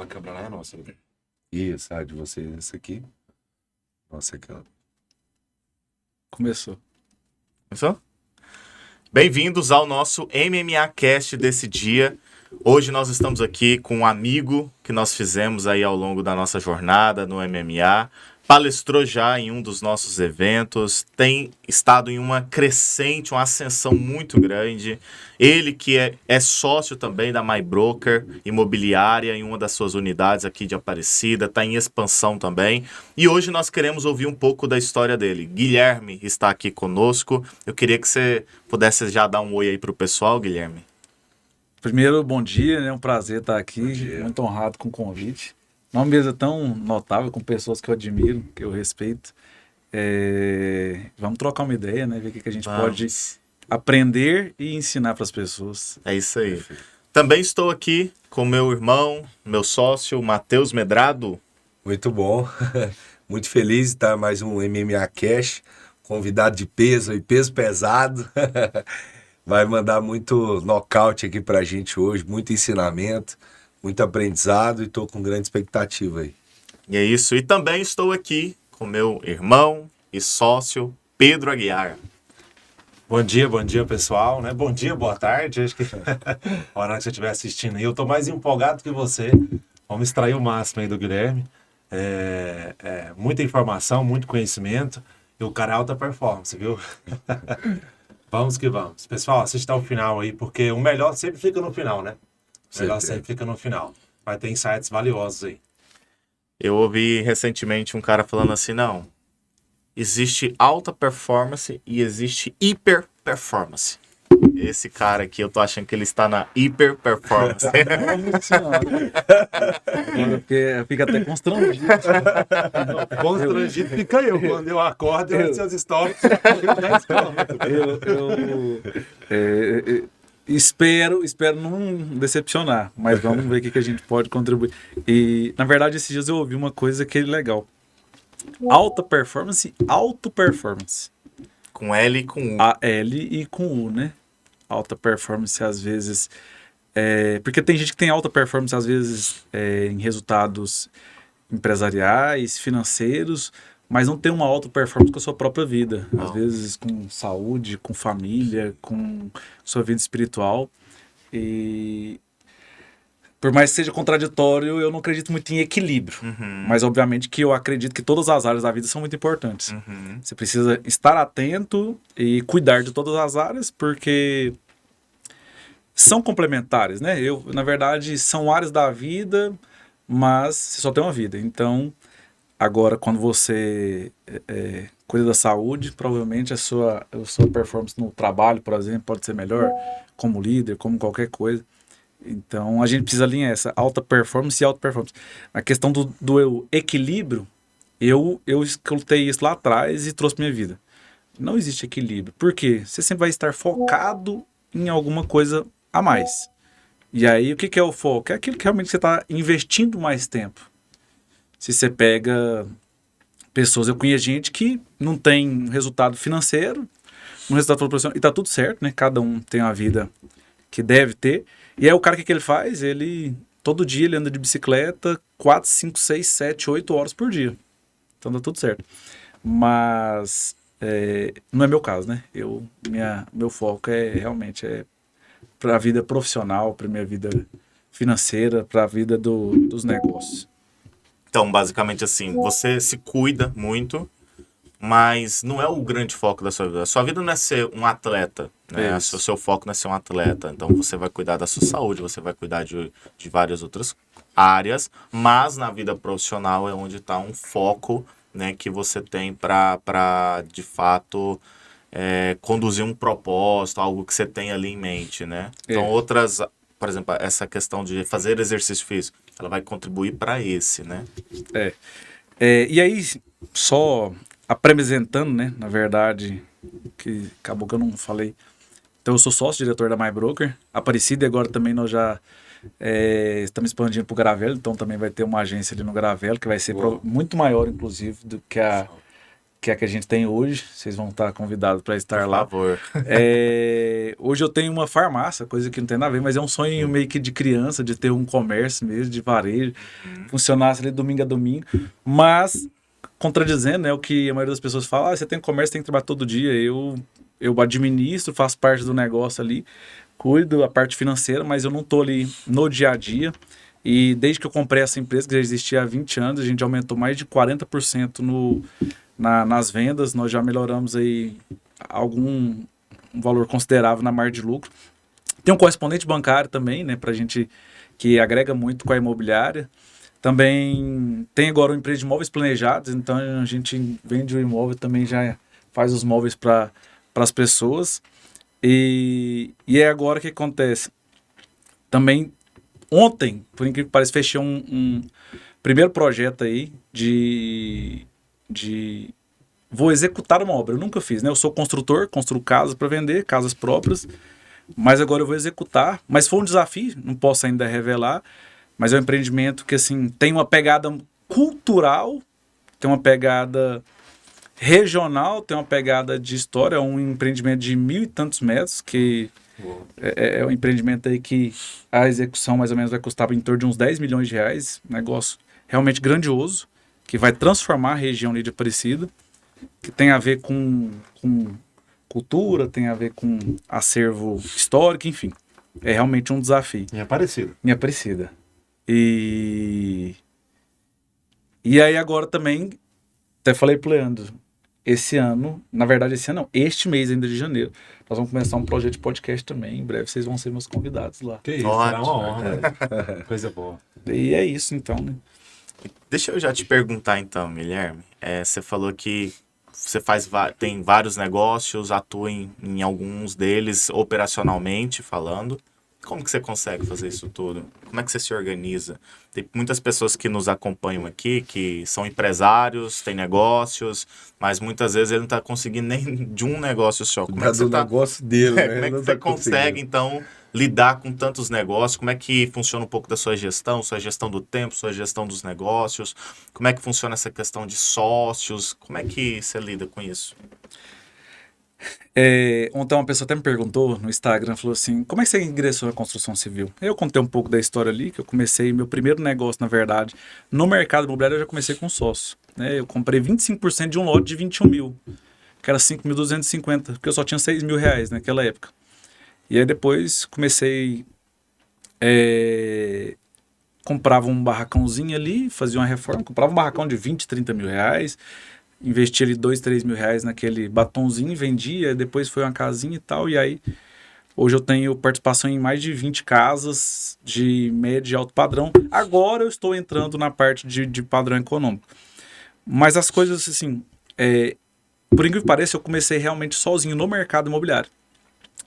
Aquela câmera lá é nossa. Né? Isso, a de vocês, essa aqui. Nossa, aquela. Começou. Bem-vindos ao nosso MMA Cast desse dia. Hoje nós estamos aqui com um amigo que nós fizemos aí ao longo da nossa jornada no MMA. Palestrou já em um dos nossos eventos, tem estado em uma crescente, uma ascensão muito grande. Ele que é sócio também da MyBroker Imobiliária em uma das suas unidades aqui de Aparecida, está em expansão também. E hoje nós queremos ouvir um pouco da história dele. Guilherme está aqui conosco. Eu queria que você pudesse já dar um oi aí para o pessoal, Guilherme. Primeiro, bom dia, é um prazer estar aqui, muito honrado com o convite. Uma mesa tão notável, com pessoas que eu admiro, que eu respeito. Vamos trocar uma ideia, né? Ver o que a gente pode aprender e ensinar para as pessoas. É isso aí. Também estou aqui com meu irmão, meu sócio, Matheus Medrado. Muito bom. Muito feliz de estar mais um MMA Cash. Convidado de peso e peso pesado. Vai mandar muito nocaute aqui pra gente hoje, muito ensinamento, muito aprendizado e tô com grande expectativa aí. E é isso. E também estou aqui com meu irmão e sócio, Pedro Aguiar. Bom dia, pessoal, né? Bom dia, boa tarde. Acho que a hora que você estiver assistindo aí, eu tô mais empolgado que você. Vamos extrair o máximo aí do Guilherme. Muita informação, muito conhecimento. E o cara é alta performance, viu? Vamos que vamos. Pessoal, assista ao final aí, porque o melhor sempre fica no final, né? O melhor sempre fica no final. Vai ter insights valiosos aí. Eu ouvi recentemente um cara falando assim, não, existe alta performance e existe hiper performance. Esse cara aqui, eu tô achando que ele está na hiper performance. Porque fica até constrangido. Constrangido fica eu. Quando eu acordo, eu seus stories. Espero não decepcionar, mas vamos ver o que a gente pode contribuir. E, na verdade, esses dias eu ouvi uma coisa que é legal. Alta performance, auto performance. Com L e com U. A L e com U, né? Alta performance, às vezes... porque tem gente que tem alta performance, às vezes, em resultados empresariais, financeiros, mas não tem uma alta performance com a sua própria vida. Não. Às vezes com saúde, com família, com sua vida espiritual. E por mais que seja contraditório, eu não acredito muito em equilíbrio. Uhum. Mas obviamente que eu acredito que todas as áreas da vida são muito importantes. Uhum. Você precisa estar atento e cuidar de todas as áreas, porque são complementares, né? Na verdade, são áreas da vida, mas você só tem uma vida. Então, agora, quando você cuida da saúde, provavelmente a sua performance no trabalho, por exemplo, pode ser melhor, como líder, como qualquer coisa. Então, a gente precisa alinhar essa alta performance e alta performance. A questão do equilíbrio, eu escutei isso lá atrás e trouxe para minha vida. Não existe equilíbrio. Por quê? Você sempre vai estar focado em alguma coisa a mais. E aí, o que é o foco? É aquilo que realmente você está investindo mais tempo. Se você pega pessoas, eu conheço gente que não tem resultado financeiro, um resultado profissional, e tá tudo certo, né? Cada um tem uma vida que deve ter. E aí o cara, o que ele faz? Todo dia ele anda de bicicleta 4, 5, 6, 7, 8 horas por dia. Então tá tudo certo. Mas não é meu caso, né? Meu foco realmente para a vida profissional, para minha vida financeira, para a vida dos negócios. Então, basicamente assim, você se cuida muito, mas não é o grande foco da sua vida. A sua vida não é ser um atleta, né? O seu foco não é ser um atleta. Então, você vai cuidar da sua saúde, você vai cuidar de várias outras áreas, mas na vida profissional é onde está um foco, né, que você tem para de fato, conduzir um propósito, algo que você tem ali em mente, né? Então, outras... Por exemplo, essa questão de fazer exercício físico, ela vai contribuir para esse, né? E aí, só apresentando, né, na verdade, que acabou que eu não falei. Então, eu sou sócio-diretor da MyBroker, Aparecida, e agora também nós já estamos expandindo para o Gravelo, então também vai ter uma agência ali no Gravelo, que vai ser muito maior, inclusive, do que que é a que a gente tem hoje. Vocês vão estar convidados para estar Por lá. favor. Hoje eu tenho uma farmácia, coisa que não tem nada a ver, mas é um sonho meio que de criança, de ter um comércio mesmo, de varejo, funcionasse ali domingo a domingo. Mas, contradizendo, né, o que a maioria das pessoas fala, você tem comércio, tem que trabalhar todo dia. Eu administro, faço parte do negócio ali, cuido da parte financeira, mas eu não estou ali no dia a dia. E desde que eu comprei essa empresa, que já existia há 20 anos, a gente aumentou mais de 40% nas vendas. Nós já melhoramos aí um valor considerável na margem de lucro. Tem um correspondente bancário também, né, pra gente, que agrega muito com a imobiliária. Também tem agora uma empresa de imóveis planejados, então a gente vende o imóvel, também já faz os móveis para as pessoas. E é agora que acontece. Também, ontem, por incrível que pareça, fechei um primeiro projeto aí vou executar uma obra. Eu nunca fiz, né? Eu sou construtor, construo casas para vender, casas próprias, mas agora eu vou executar. Mas foi um desafio, não posso ainda revelar, mas é um empreendimento que, assim, tem uma pegada cultural, tem uma pegada regional, tem uma pegada de história, é um empreendimento de 1.000 e tantos metros, que é um empreendimento aí que a execução mais ou menos vai custar em torno de uns 10 milhões de reais, negócio realmente grandioso, que vai transformar a região ali de Aparecida, que tem a ver com cultura, tem a ver com acervo histórico, enfim. É realmente um desafio. Em Aparecida. Em Aparecida. E aí agora também, até falei pro Leandro, esse ano, na verdade esse ano não, este mês ainda de janeiro, nós vamos começar um projeto de podcast também. Em breve vocês vão ser meus convidados lá. Que isso, será uma honra. Coisa boa. E é isso então, né? Deixa eu já te perguntar então, Guilherme. Você falou que você tem vários negócios, atua em alguns deles operacionalmente falando. Como que você consegue fazer isso tudo? Como é que você se organiza? Tem muitas pessoas que nos acompanham aqui, que são empresários, têm negócios, mas muitas vezes ele não está conseguindo nem de um negócio só. Como é que você negócio dele, né? como é que Não você tá consegue, conseguindo. então, lidar com tantos negócios? Como é que funciona um pouco da sua gestão do tempo, sua gestão dos negócios? Como é que funciona essa questão de sócios? Como é que você lida com isso? Ontem uma pessoa até me perguntou no Instagram, falou assim, como é que você ingressou na construção civil? Eu contei um pouco da história ali, que eu comecei, meu primeiro negócio, na verdade, no mercado imobiliário, eu já comecei com sócio. Né? Eu comprei 25% de um lote de 21 mil, que era 5.250, porque eu só tinha 6 mil reais naquela época. E aí depois comecei, comprava um barracãozinho ali, fazia uma reforma, comprava um barracão de 20, 30 mil reais, investia ali 2, 3 mil reais naquele batonzinho, vendia, depois foi uma casinha e tal, e aí hoje eu tenho participação em mais de 20 casas de médio e alto padrão. Agora eu estou entrando na parte de padrão econômico. Mas as coisas, assim, por incrível que pareça, eu comecei realmente sozinho no mercado imobiliário.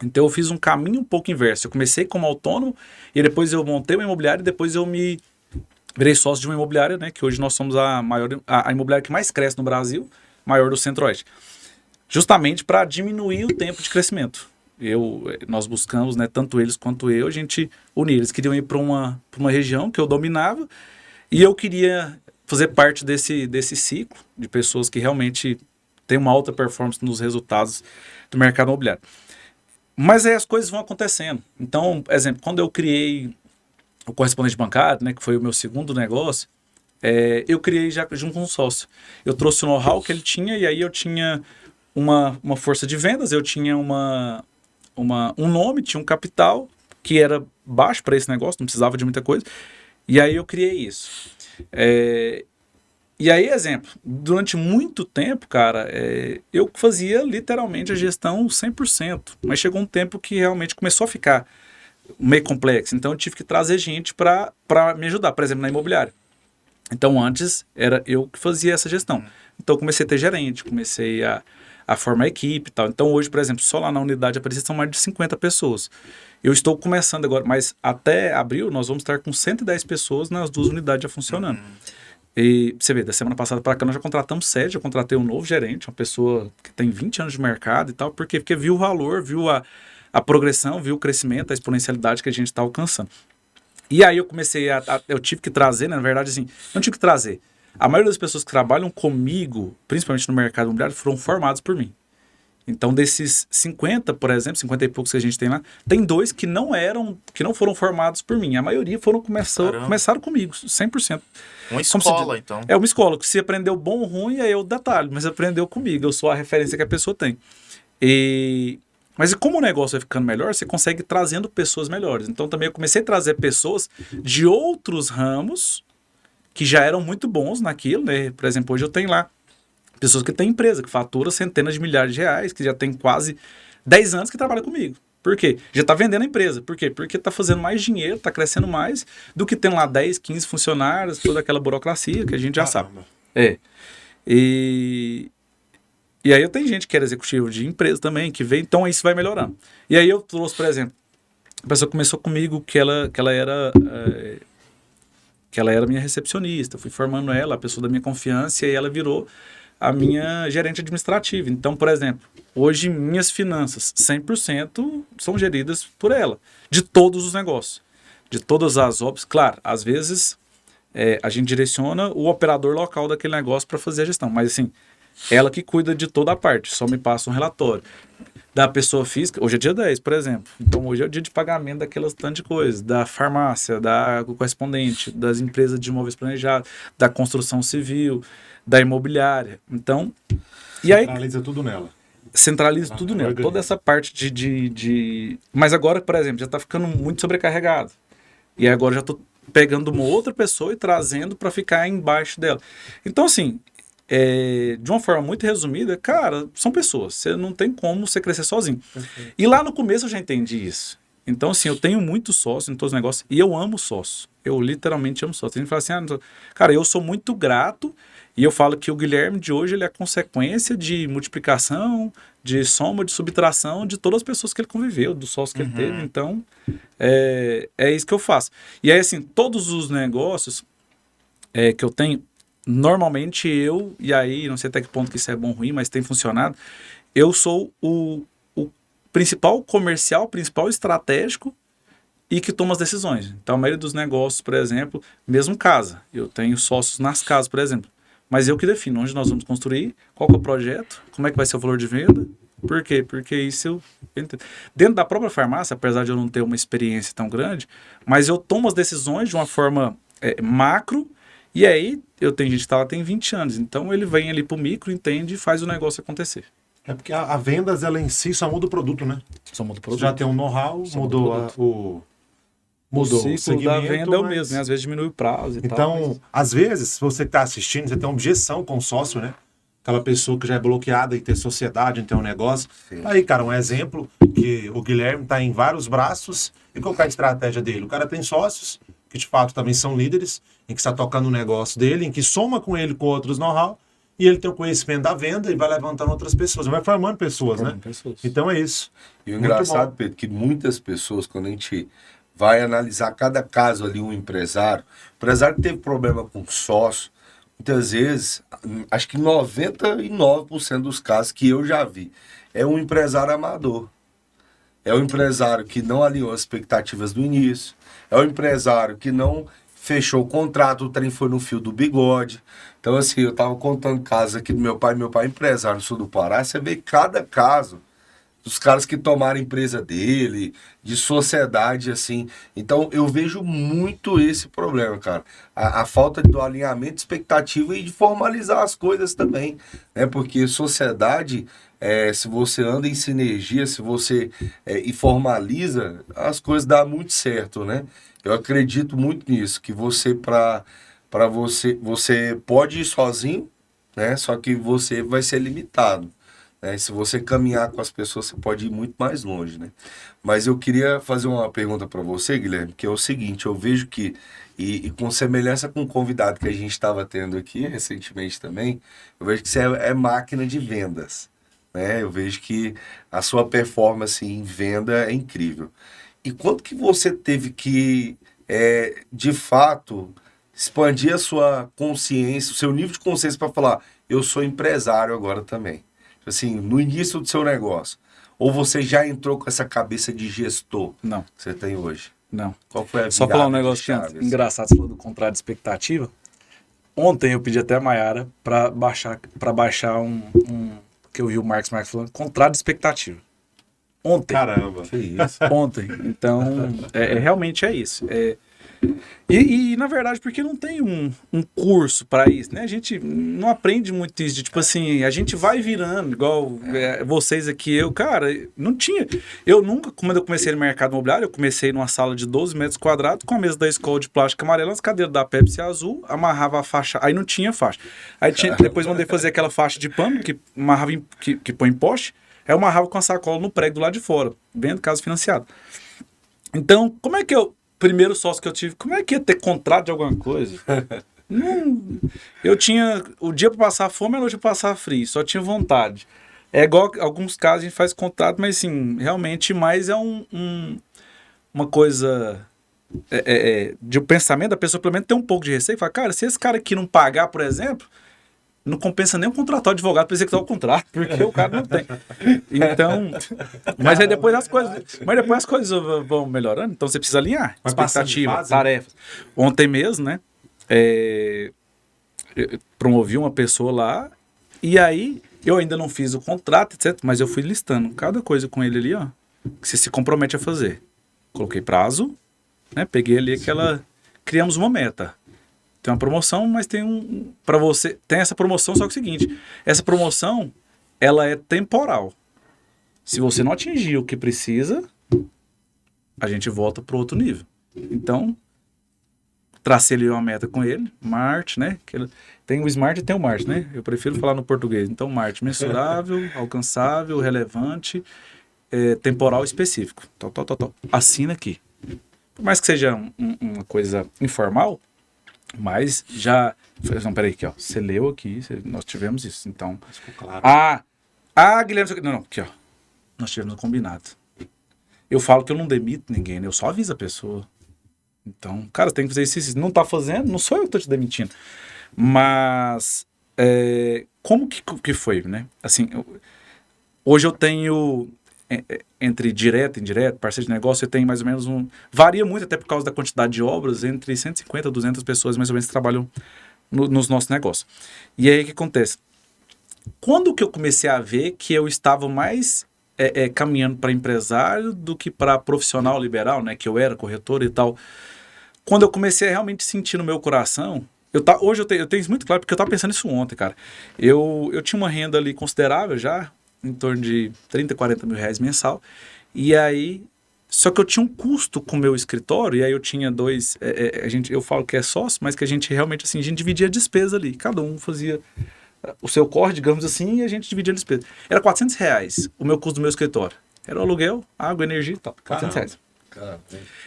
Então eu fiz um caminho um pouco inverso. Eu comecei como autônomo, e depois eu montei uma imobiliária, e depois eu me virei sócio de uma imobiliária, né? Que hoje nós somos a imobiliária que mais cresce no Brasil, maior do Centro-Oeste. Justamente para diminuir o tempo de crescimento. Nós buscamos, né, tanto eles quanto eu, a gente unir. Eles queriam ir para uma região que eu dominava, e eu queria fazer parte desse ciclo de pessoas que realmente têm uma alta performance nos resultados do mercado imobiliário. Mas aí as coisas vão acontecendo. Então, exemplo, quando eu criei o correspondente bancário, né, que foi o meu segundo negócio, eu criei já junto com um sócio. Eu trouxe o know-how que ele tinha, e aí eu tinha uma força de vendas, eu tinha um nome, tinha um capital que era baixo para esse negócio, não precisava de muita coisa, e aí eu criei isso. E aí, exemplo, durante muito tempo, cara, eu fazia literalmente a gestão 100%, mas chegou um tempo que realmente começou a ficar meio complexo, então eu tive que trazer gente para me ajudar, por exemplo, na imobiliária. Então antes era eu que fazia essa gestão, então eu comecei a ter gerente, comecei a formar equipe e tal. Então hoje, por exemplo, só lá na unidade Aparecida são mais de 50 pessoas. Eu estou começando agora, mas até abril nós vamos estar com 110 pessoas nas 2 unidades já funcionando. E você vê, da semana passada para cá nós já contratamos 7, eu contratei um novo gerente, uma pessoa que tem 20 anos de mercado e tal, porque viu o valor, viu a progressão, viu o crescimento, a exponencialidade que a gente está alcançando. E aí eu comecei eu tive que trazer, né, na verdade assim, não tive que trazer, a maioria das pessoas que trabalham comigo, principalmente no mercado imobiliário, foram formados por mim. Então, desses 50, por exemplo, 50 e poucos que a gente tem lá, tem 2 que não foram formados por mim. A maioria começaram comigo, 100%. Uma escola, então. É uma escola, que se aprendeu bom ou ruim, aí eu detalhe, mas aprendeu comigo, eu sou a referência que a pessoa tem. Mas como o negócio vai ficando melhor, você consegue ir trazendo pessoas melhores. Então, também eu comecei a trazer pessoas de outros ramos que já eram muito bons naquilo, né? Por exemplo, hoje eu tenho lá pessoas que têm empresa, que faturam centenas de milhares de reais, que já tem quase 10 anos que trabalham comigo. Por quê? Já está vendendo a empresa. Por quê? Porque está fazendo mais dinheiro, está crescendo mais do que tem lá 10, 15 funcionários, toda aquela burocracia que a gente já sabe. E aí eu tenho gente que era executivo de empresa também, que vem, então isso vai melhorando. E aí eu trouxe, por exemplo, a pessoa começou comigo que ela era minha recepcionista, eu fui formando ela, a pessoa da minha confiança, e aí ela virou a minha gerente administrativa. Então, por exemplo, hoje minhas finanças 100% são geridas por ela, de todos os negócios, de todas as obras. Claro, às vezes a gente direciona o operador local daquele negócio para fazer a gestão, mas assim, ela que cuida de toda a parte, só me passa um relatório. Da pessoa física, hoje é dia 10, por exemplo. Então, hoje é o dia de pagamento daquelas tantas de coisas. Da farmácia, da correspondente, das empresas de imóveis planejados, da construção civil, da imobiliária. Então, e aí... Centraliza tudo nela. Centraliza tudo nela. Toda essa parte de... Mas agora, por exemplo, já está ficando muito sobrecarregado. E agora já estou pegando uma outra pessoa e trazendo para ficar embaixo dela. Então, assim... de uma forma muito resumida, cara, são pessoas. Você não tem como você crescer sozinho. E lá no começo eu já entendi isso. Então, assim, eu tenho muito sócio em todos os negócios e eu amo sócio. Eu literalmente amo sócio. Tem gente que fala assim, cara, eu sou muito grato e eu falo que o Guilherme de hoje ele é consequência de multiplicação, de soma, de subtração de todas as pessoas que ele conviveu, dos sócios que ele teve. Então, é isso que eu faço. E aí, assim, todos os negócios que eu tenho, normalmente e aí, não sei até que ponto que isso é bom ou ruim, mas tem funcionado, eu sou o principal comercial, principal estratégico e que toma as decisões. Então, a maioria dos negócios, por exemplo, mesmo casa, eu tenho sócios nas casas, por exemplo, mas eu que defino onde nós vamos construir, qual que é o projeto, como é que vai ser o valor de venda, por quê? Porque isso dentro da própria farmácia, apesar de eu não ter uma experiência tão grande, mas eu tomo as decisões de uma forma macro. E aí, eu tenho gente que tá lá tem 20 anos, então ele vem ali pro micro, entende e faz o negócio acontecer. É porque a vendas, ela em si só muda o produto, né? Só muda o produto. Já tem um know-how, mudou o ciclo segmento, da venda é o mesmo, né? Às vezes diminui o prazo e tal. Então, às vezes, se você que tá assistindo, você tem uma objeção com o sócio, né? Aquela pessoa que já é bloqueada em ter sociedade, em ter um negócio. Sim. Aí, cara, um exemplo que o Guilherme tá em vários braços. E qual que é a estratégia dele? O cara tem sócios, que de fato também são líderes, em que está tocando o negócio dele, em que soma com ele com outros know-how, e ele tem o conhecimento da venda e vai levantando outras pessoas, vai formando pessoas, né? Então é isso. E o engraçado, Pedro, que muitas pessoas, quando a gente vai analisar cada caso ali, um empresário que teve problema com sócio, muitas vezes, acho que 99% dos casos que eu já vi, é um empresário amador. É o empresário que não alinhou as expectativas do início, é o empresário que não fechou o contrato, o trem foi no fio do bigode. Então, assim, eu tava contando casos aqui do meu pai é empresário no sul do Pará, você vê cada caso dos caras que tomaram a empresa dele, de sociedade, assim. Então, eu vejo muito esse problema, cara. A falta do alinhamento de expectativa e de formalizar as coisas também, né? Porque sociedade, se você anda em sinergia, se você e formaliza, as coisas dão muito certo, né? Eu acredito muito nisso, que você, você pode ir sozinho, né? Só que você vai ser limitado. Se você caminhar com as pessoas, você pode ir muito mais longe, né? Mas eu queria fazer uma pergunta para você, Guilherme, que é o seguinte, eu vejo que, e com semelhança com o convidado que a gente estava tendo aqui recentemente também, eu vejo que você é máquina de vendas, né? Eu vejo que a sua performance em venda é incrível. E quanto que você teve que, de fato, expandir a sua consciência, o seu nível de consciência para falar, eu sou empresário agora também? Assim, no início do seu negócio. Ou você já entrou com essa cabeça de gestor? Não. Que você tem hoje? Não. Qual foi a Só falar um negócio que é engraçado, você falou do contrário de expectativa. Ontem eu pedi até a Mayara para baixar que eu vi o Marcos falando, contrato de expectativa. Ontem. Caramba. Que isso. Ontem. Então, realmente é isso. E, na verdade, porque não tem um curso para isso, né? A gente não aprende muito isso, de tipo assim, a gente vai virando, igual vocês aqui, cara, não tinha. Eu nunca, quando eu comecei no mercado imobiliário, eu comecei numa sala de 12 metros quadrados, com a mesa da escola de plástico amarela, as cadeiras da Pepsi azul, amarrava a faixa, aí não tinha faixa. Aí depois mandei fazer aquela faixa de pano, que amarrava que põe em poste, aí eu amarrava com a sacola no prego do lado de fora, vendo casa financiada. Então, como é que primeiro sócio que eu tive, como é que ia ter contrato de alguma coisa? Eu tinha o dia para passar fome e a noite para passar frio, só tinha vontade. É igual alguns casos a gente faz contrato, mas assim, realmente mais é uma coisa de um pensamento da pessoa, pelo menos ter um pouco de receio, fala, cara, se esse cara aqui não pagar, por exemplo, não compensa nem contratar o advogado para executar o contrato, porque o cara não tem. Então, mas aí depois as coisas vão melhorando, então você precisa alinhar expectativa, tarefas. Ontem mesmo, né, eu promovi uma pessoa lá, e aí eu ainda não fiz o contrato, etc, mas eu fui listando cada coisa com ele ali, ó, que você se compromete a fazer. Coloquei prazo, né, peguei ali criamos uma meta. Tem uma promoção, mas tem para você, tem essa promoção, só que é o seguinte, essa promoção, ela é temporal. Se você não atingir o que precisa, a gente volta para outro nível. Então, tracei ali uma meta com ele, MART, né? Tem o SMART e tem o MART, né? Eu prefiro falar no português. Então, MART, mensurável, alcançável, relevante, temporal específico. Tal. Assina aqui. Por mais que seja uma coisa informal, mas já... Não, peraí, aqui, ó. Você leu aqui, nós tivemos isso, então... Claro. Guilherme... Não, aqui, ó. Nós tivemos um combinado. Eu falo que eu não demito ninguém, né? Eu só aviso a pessoa. Então, cara, você tem que fazer isso. Se não tá fazendo, não sou eu que tô te demitindo. Mas... como que foi, né? Assim, hoje eu tenho... entre direto e indireto, parceiro de negócio, você tem mais ou menos varia muito até por causa da quantidade de obras, entre 150 a 200 pessoas mais ou menos que trabalham nos nossos negócios. E aí o que acontece? Quando que eu comecei a ver que eu estava mais caminhando para empresário do que para profissional liberal, né? Que eu era corretor e tal. Quando eu comecei a realmente sentir no meu coração... Hoje eu tenho isso muito claro, porque eu estava pensando nisso ontem, cara. Eu tinha uma renda ali considerável já, em torno de 30, 40 mil reais mensal. E aí, só que eu tinha um custo com o meu escritório, e aí eu tinha dois, eu falo que é sócio, mas que a gente realmente, assim, a gente dividia a despesa ali. Cada um fazia o seu corre, digamos assim, e a gente dividia a despesa. Era 400 reais o meu custo do meu escritório. Era o aluguel, água, energia e tal. 400 reais. Caramba.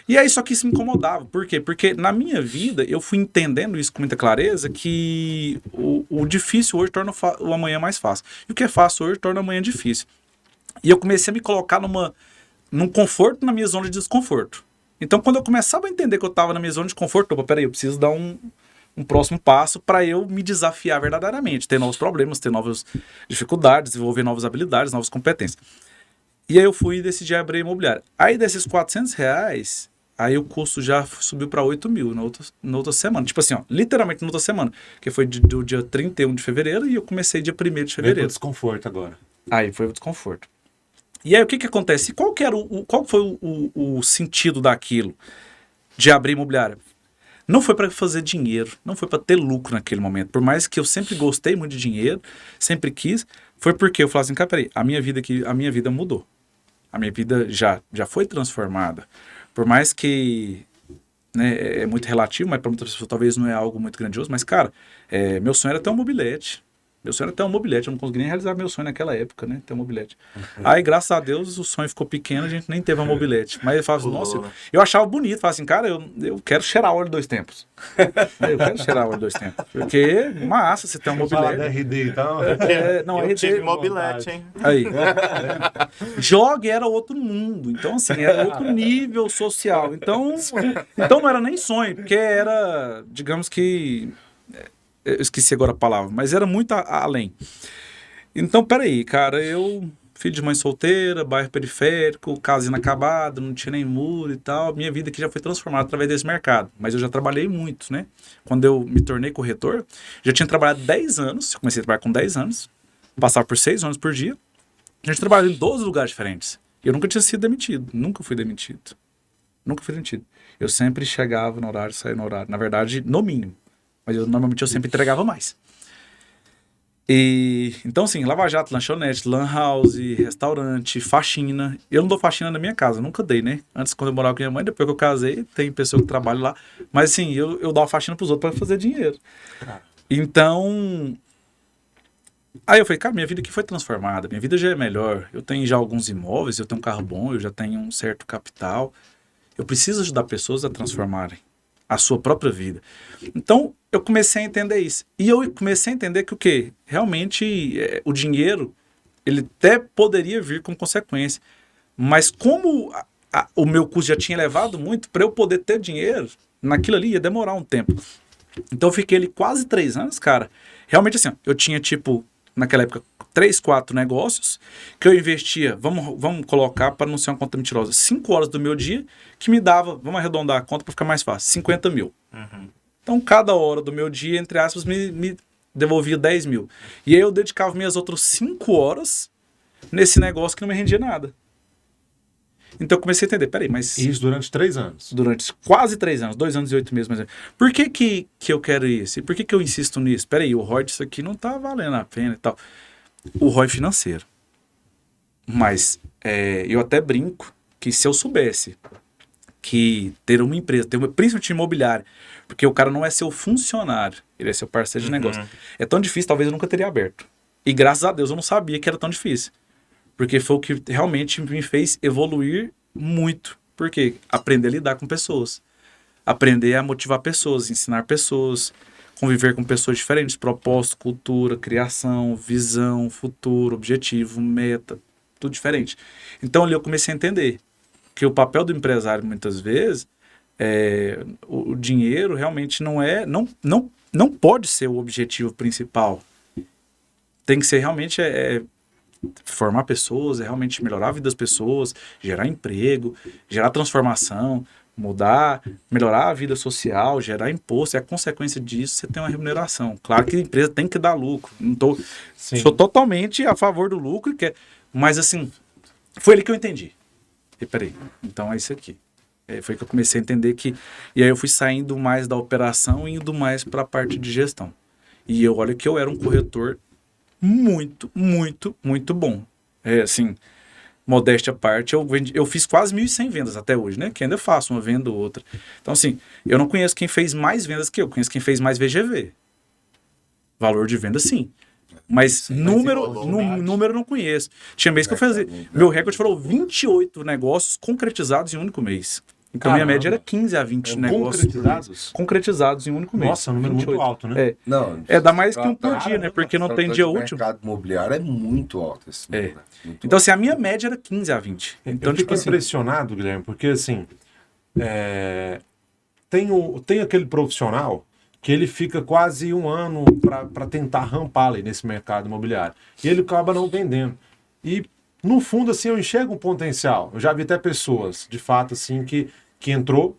E aí, só que isso me incomodava. Por quê? Porque na minha vida, eu fui entendendo isso com muita clareza, que o difícil hoje torna o amanhã mais fácil. E o que é fácil hoje torna o amanhã difícil. E eu comecei a me colocar num conforto na minha zona de desconforto. Então, quando eu começava a entender que eu estava na minha zona de conforto, peraí, eu preciso dar um próximo passo para eu me desafiar verdadeiramente, ter novos problemas, ter novas dificuldades, desenvolver novas habilidades, novas competências. E aí eu fui e decidi abrir a imobiliária. Aí desses 400 reais, aí o custo já subiu para 8 mil na outra semana. Tipo assim, ó, literalmente na outra semana. Que foi do dia 31 de fevereiro e eu comecei dia 1º de fevereiro. Veio pro desconforto agora. Aí foi o desconforto. E aí o que acontece? Qual foi o sentido daquilo de abrir imobiliária? Não foi para fazer dinheiro, não foi para ter lucro naquele momento. Por mais que eu sempre gostei muito de dinheiro, sempre quis, foi porque eu falei assim, cara, peraí, a minha vida mudou. A minha vida já foi transformada. Por mais que, né, é muito relativo, mas para muitas pessoas talvez não é algo muito grandioso, mas, cara, meu sonho era ter um mobilete. Eu não consegui nem realizar meu sonho naquela época, né? Ter um mobilete. Aí, graças a Deus, o sonho ficou pequeno, a gente nem teve um mobilete. Mas eu falava assim, nossa, eu achava bonito. Falava assim, cara, eu quero cheirar óleo 2 tempos. Eu quero cheirar óleo 2 tempos. Porque, massa, você tem um mobilete. Fala da RD, então. Não, eu RD, tive mobilete, hein? Aí. Jog era outro mundo. Então, assim, era outro nível social. Então não era nem sonho, porque era, digamos que... Eu esqueci agora a palavra, mas era muito além. Então, peraí, cara, eu filho de mãe solteira, bairro periférico, casa inacabada, não tinha nem muro e tal. Minha vida aqui já foi transformada através desse mercado. Mas eu já trabalhei muito, né? Quando eu me tornei corretor, já tinha trabalhado 10 anos. Comecei a trabalhar com 10 anos. Passava por 6 anos por dia. A gente trabalhou em 12 lugares diferentes. Eu nunca tinha sido demitido. Nunca fui demitido. Nunca fui demitido. Eu sempre chegava no horário, saía no horário. Na verdade, no mínimo. Mas normalmente eu sempre entregava mais. E então, assim, Lava Jato, lanchonete, lan house, restaurante, faxina. Eu não dou faxina na minha casa, nunca dei, né? Antes, quando eu morava com minha mãe, depois que eu casei, tem pessoa que trabalha lá. Mas, assim, eu dou a faxina pros outros para fazer dinheiro. Então, aí eu falei, cara, minha vida aqui foi transformada, minha vida já é melhor. Eu tenho já alguns imóveis, eu tenho um carro bom, eu já tenho um certo capital. Eu preciso ajudar pessoas a transformarem a sua própria vida. Então, eu comecei a entender isso. E eu comecei a entender que o quê? Realmente, o dinheiro, ele até poderia vir com consequência. Mas como o meu custo já tinha elevado muito, para eu poder ter dinheiro, naquilo ali ia demorar um tempo. Então, eu fiquei ali quase 3 anos, cara. Realmente, assim, ó, eu tinha, tipo, naquela época, 3, 4 negócios que eu investia, vamos colocar para não ser uma conta mentirosa, 5 horas do meu dia que me dava, vamos arredondar a conta para ficar mais fácil, 50 mil. Então, cada hora do meu dia, entre aspas, me devolvia 10 mil. E aí eu dedicava minhas outras 5 horas nesse negócio que não me rendia nada. Então eu comecei a entender, peraí, mas... Isso durante 3 anos. Durante quase 3 anos, 2 anos e 8 meses mais ou menos. Por que eu quero isso? E por que eu insisto nisso? Peraí, o ROI disso aqui não tá valendo a pena e tal. O ROI financeiro. Mas eu até brinco que se eu soubesse que ter uma empresa, principalmente imobiliária, porque o cara não é seu funcionário, ele é seu parceiro de negócio. É tão difícil, talvez eu nunca teria aberto. E graças a Deus eu não sabia que era tão difícil. Porque foi o que realmente me fez evoluir muito. Por quê? Aprender a lidar com pessoas. Aprender a motivar pessoas, ensinar pessoas, conviver com pessoas diferentes, propósito, cultura, criação, visão, futuro, objetivo, meta, tudo diferente. Então ali eu comecei a entender que o papel do empresário, muitas vezes, o dinheiro realmente não pode ser o objetivo principal. Tem que ser realmente formar pessoas, realmente melhorar a vida das pessoas, gerar emprego, gerar transformação, mudar, melhorar a vida social, gerar imposto, e a consequência disso você tem uma remuneração. Claro que a empresa tem que dar lucro. Sou totalmente a favor do lucro, mas assim, foi ali que eu entendi. E peraí, então é isso aqui. Foi que eu comecei a entender que... E aí eu fui saindo mais da operação e indo mais para a parte de gestão. E olha que eu era um corretor muito, muito, muito bom. Assim, modéstia à parte, eu fiz quase 1.100 vendas até hoje, né? Que ainda faço uma venda ou outra. Então, assim, eu não conheço quem fez mais vendas que eu. Conheço quem fez mais VGV. Valor de venda, sim. Mas número eu não conheço. Tinha mês que eu fazia... Meu recorde foram 28 negócios concretizados em um único mês. Então, minha média era 15 a 20 negócios. Concretizados em um único mês. Nossa, um número 28. Muito alto, né? Não, dá mais que um por dia, né? Porque não tem dia útil. O mercado imobiliário é muito alto esse número. Então, assim, a minha média era 15 a 20. Então, eu fico impressionado, Guilherme, porque, assim, tem aquele profissional que ele fica quase um ano para tentar rampar ali nesse mercado imobiliário. E ele acaba não vendendo. E, no fundo, assim, eu enxergo um potencial. Eu já vi até pessoas, de fato, assim, que entrou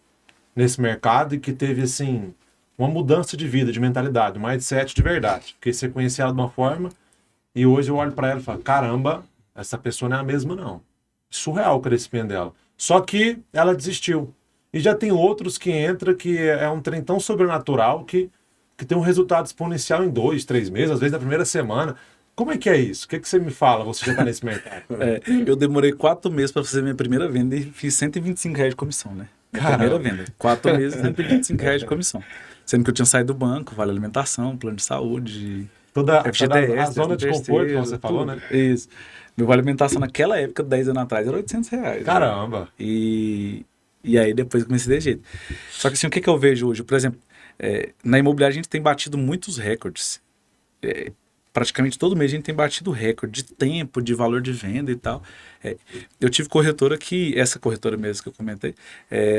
nesse mercado e que teve, assim, uma mudança de vida, de mentalidade, um mindset de verdade. Porque você conhecia ela de uma forma e hoje eu olho para ela e falo, caramba, essa pessoa não é a mesma, não. Surreal o crescimento dela. Só que ela desistiu. E já tem outros que entram que é um trem tão sobrenatural que tem um resultado exponencial em 2, 3 meses, às vezes na primeira semana. Como é isso? O que você me fala? Você já está nesse mercado. Eu demorei 4 meses para fazer minha primeira venda e fiz R$125 de comissão, né? Minha primeira venda. 4 meses, R$125 de comissão. Sendo que eu tinha saído do banco, vale alimentação, plano de saúde, toda FGTS, a zona de conforto que você falou, né? Isso. Meu vale alimentação naquela época, 10 anos atrás, era R$800. Caramba! Né? E aí depois eu comecei desse jeito. Só que assim, o que eu vejo hoje? Por exemplo, na imobiliária a gente tem batido muitos recordes. Praticamente todo mês a gente tem batido recorde de tempo, de valor de venda e tal. Eu tive corretora que, essa corretora mesmo que eu comentei,